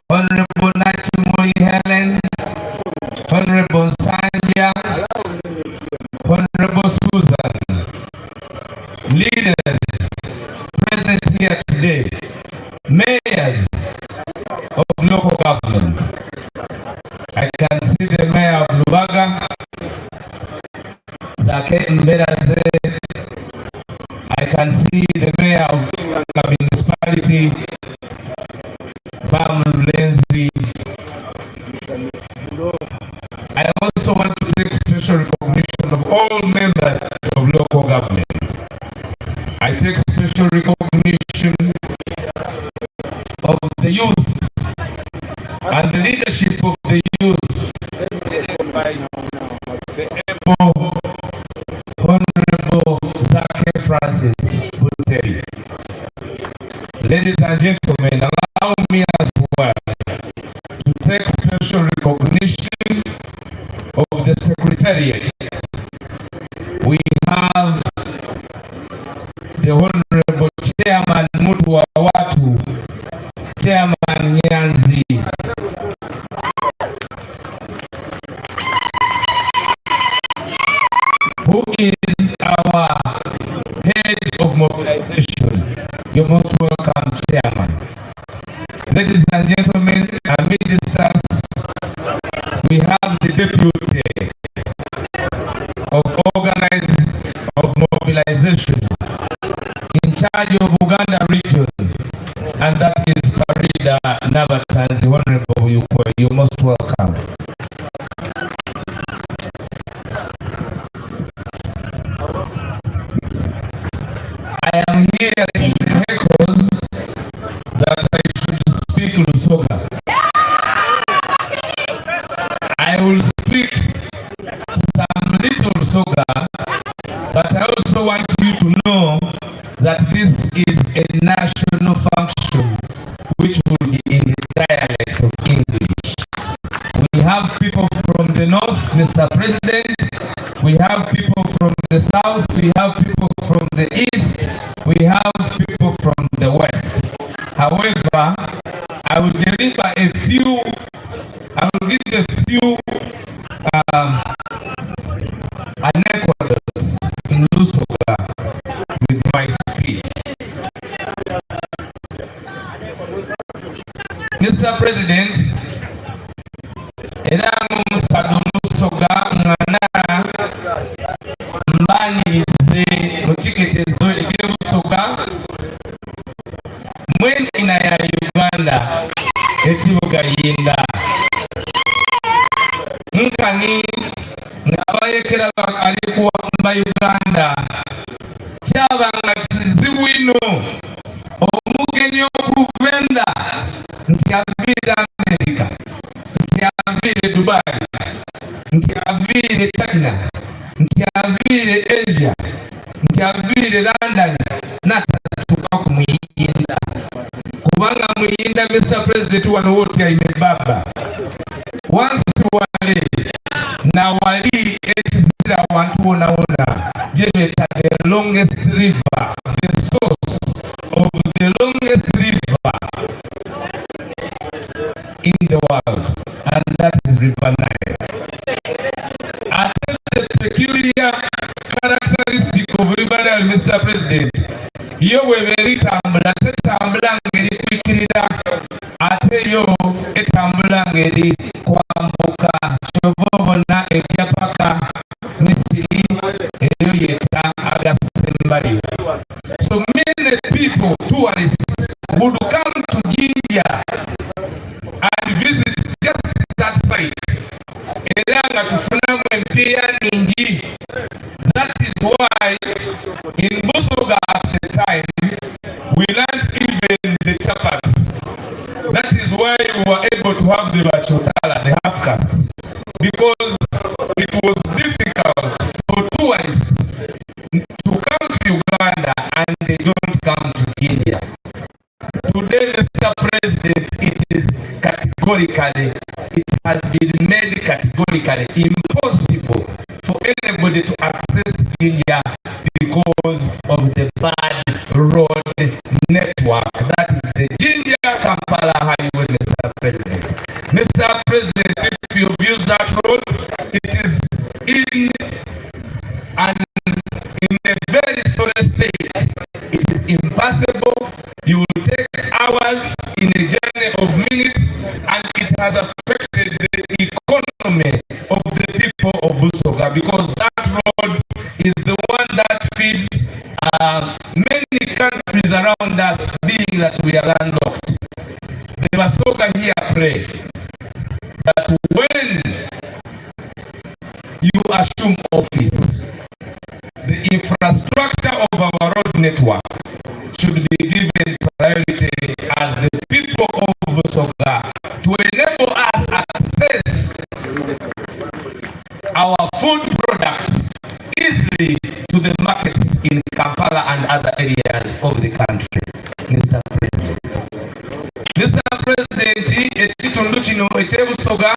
S3: Honorable Nachimoi Helen, Honorable Sanja, Honorable Susan, leaders present here today, mayors of local government. I can see the mayor of Lubaga, Zake Mberaze. I can see the mayor of the municipality, Bam Lenzi. I also want to take special recognition of all members of local government. I take special recognition of the youth and the leadership of the youth, the able Honorable Zake from Francis Buteri. Ladies and gentlemen, allow me as well to take special recognition of the Secretariat. We have the Honorable Chairman Mutu wa Watu, Chairman Nyanzi. Who is our head of mobilization. You're most welcome, Chairman. Ladies and gentlemen, and ministers, we have the deputy of organizers of mobilization in charge of Uganda region, and that is Farida Nabatanzi. Honorable Yukwe, you're most welcome. I am here in echoes that I should speak Lusoga. I will speak some little Lusoga, but I also want you to know that this is a national function which will be in the dialect of English. We have people from the north, Mr. President. We have people from the south. We have people from the east. We have people from the west. However, I will deliver a few, I will give a few anecdotes in Lusoga with my speech. Mr. President, Edangu Musadu Lusoga Ngana Mbanyirize Mukiketezo Ekibusoga Mwena ya Uganda Ekibuga Yinda Nkani Ngabayekera alikuwa mba Uganda Kyabanga kizibu ino omugenyi okuvenda nti avire America, nti avire Dubai, nti avire China, nti avire Asia, nti avire London, natatuka kumuyinda kubanga muyinda Mr. President wano wote aime baba wansi wale na wali ekizira wantu wona wona jebeta the longest river, the source of the longest river in the world, and that is River Nile. I think the peculiar characteristic of River Nile, Mr. President, yo weberi tambula ngeri kwikirira ate yo etambula ngeri kwambuka kyobobona ebyapaka Misiri eyo yeta agasembayo. So many people, tourists, would come to Jinja and visit just that site. Eranga tufuna mwempia ninji. That is why in Busoga at the time we learned even the chapats. That is why we were able to have the Bachotala, the half castes, because it was difficult for tourists to come to Uganda and they don't come to Kenya. Today, Mr. President, it is categorically, it has been made categorically impossible for anybody to access Kenya because of the bad road network. That is the Jinja Kampala Highway, Mr. President. Mr. President, if you use that road, it is in a very solid state. It is impassable. You will take hours in a journey of minutes, and it has affected the economy of the people of Busoga because that road is the one that feeds many countries around us, being that we are landlocked. The Busoga here pray that when you assume office, the infrastructure of our road network should be given priority as the people of Busoga to enable us access our food products easily to the markets in Kampala and
S1: and other areas of the country. Mr. President. Mr. President, ekitundu kino ekyebusoga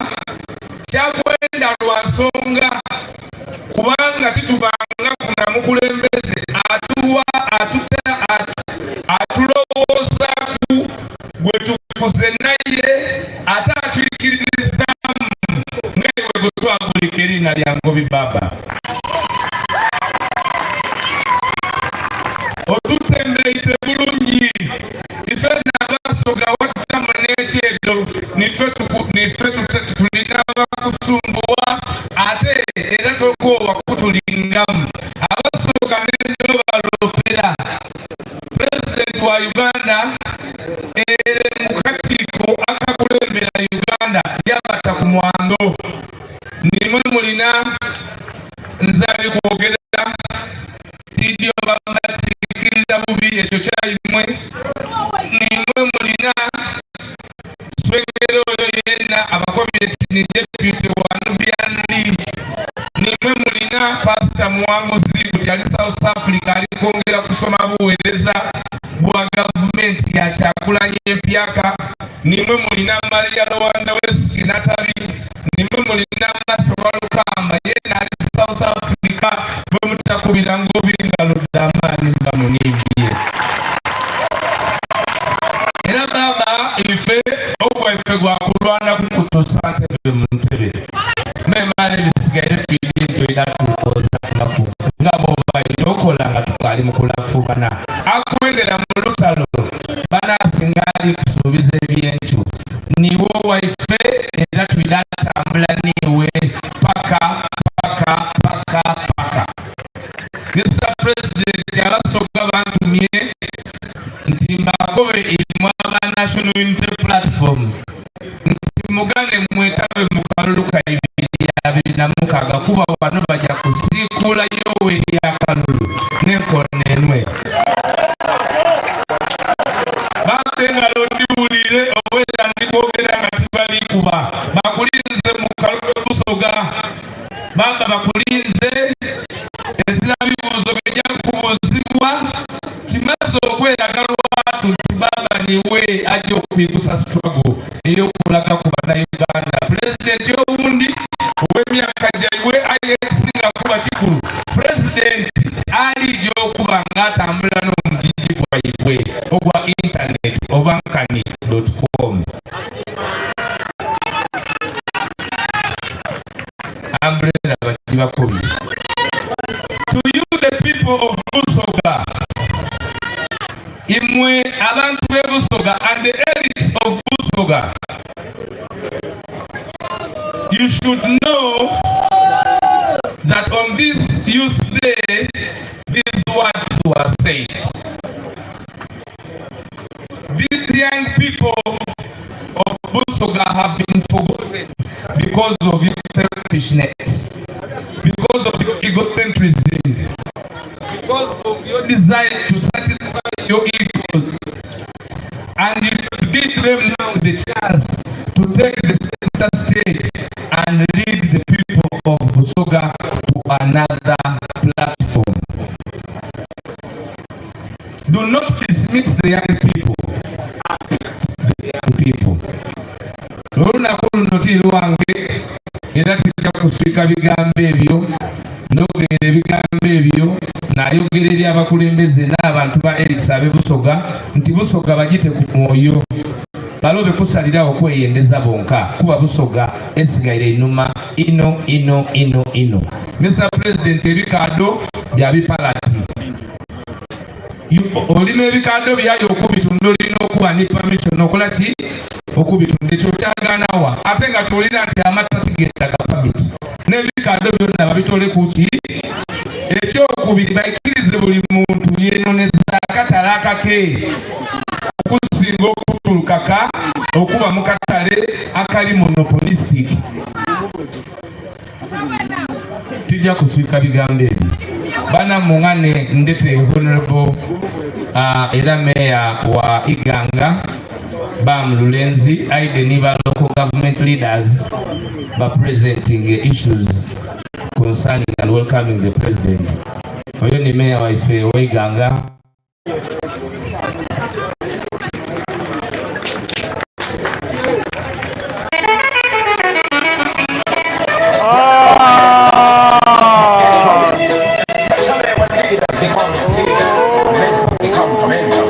S1: kyakwenda lwa nsonga kubanga titubanga kuna mukulembeze atulowooza ku gwe tukuze naye ate atuyikiririzaamu ngaiwe gwe twagulika erinnya lya Ngobi Baba. Otutembeite bulungi ife n'abasoga watutamu n'ekyedo nife tulina abakusumbuwa ate era tokoowa kutulingamu abasoga n'enno balopera Pulezidenti wa Uganda mu kakiiko akakulembera Uganda yabata ku mwango nimwe mulina nzali kwogera tidio bambakikiriza bubi ekyo kyalimwe nimwe mulina swengero oyo yenna abakomyeti ni deputy wa Nubian nimwe mulina Pastor Muwanguzi kuti ali South Africa ali kwongera kusoma buweereza bwa gavumenti ya Kyagulanyi empyaka nimwe mulina Maria Rwanda West Natali nimwe mulina Masoba Lukamba yenna ali South Africa bwe mutakubira Ngobi ngalo damaani nga munivye era baba ife ogwaife gwakulwana kukutusa ntebe mu ntebe memale bisigaire twidde ntoyina tukoza naku nga boba okola nga tukali mu kulafubana akwendera mu lutalo banasinga ali kusuubiza ebyencu niwo waife era twina tambula niwe paka. Mr. President abasoga bantumye nti mbagobe irimu aba National Unity Platform nti mugane mwetabe mu kalulu ka 2026 kuba wano bajja kusiikulayo eri akalulu n'enkono enwe bambe engalo ndiwulire obwera ndikwogera nga tibali kuba bakulinze mu kalulu Busoga bamba bakulinze ebibuuzo bijja kubuuzibwa kimaze okweraga lwatu nti baba niwe ajja okuyigusa struggle ey'okulaga ku bannayuganda. Pulezidenti owundi ow'emyaka gyaiwe ayesinga kuba kikulu pulezidenti alijja okuba ng'atambula n'omugigi gwaiwe ogwa internet oba nkani.com. Umbrella bakibakobi. To you the people of Busoga, imwe abantu be Busoga and the elites of Busoga, you should know that on this youth day, these words were said. These young people of Busoga have been forgotten because of your selfishness, because of your egocentrism, because of your desire to satisfy your egos, and you give them now the chance to take the center stage and lead the people of Busoga to another platform. Do not dismiss the young people as the young people. Olunaku luno tirwange era tujja kuswika bigambo ebyo n'ogera ebigambo ebyo n'ayogera eri abakulembeze n'abantu ba elites ab'e Busoga nti Busoga bagite ku mwoyo balobe kusalirawo okweyendeza bonka kuba Busoga esigaire enuma ino. Mr. President, ebikaado bya bipalati olina ebikaado byayo okubitunda olina okuba ne permission okola ki okubitunda ekyo kyaganawa ate nga tolina nti amata tigenda ga permit n'ebikaado byonna babitole kuki ekyokubiri baikirize buli muntu yenoneza akatale akake okusinga okutulukaka okuba mu katale akali monopolistic. Tujja kuswika bigambo ebyo bana mungane ndete honorable era meya wa Iganga Bam Lulenzi aide ba local government leaders by presenting issues concerning and welcoming the president. Oyo ni meya wa Iganga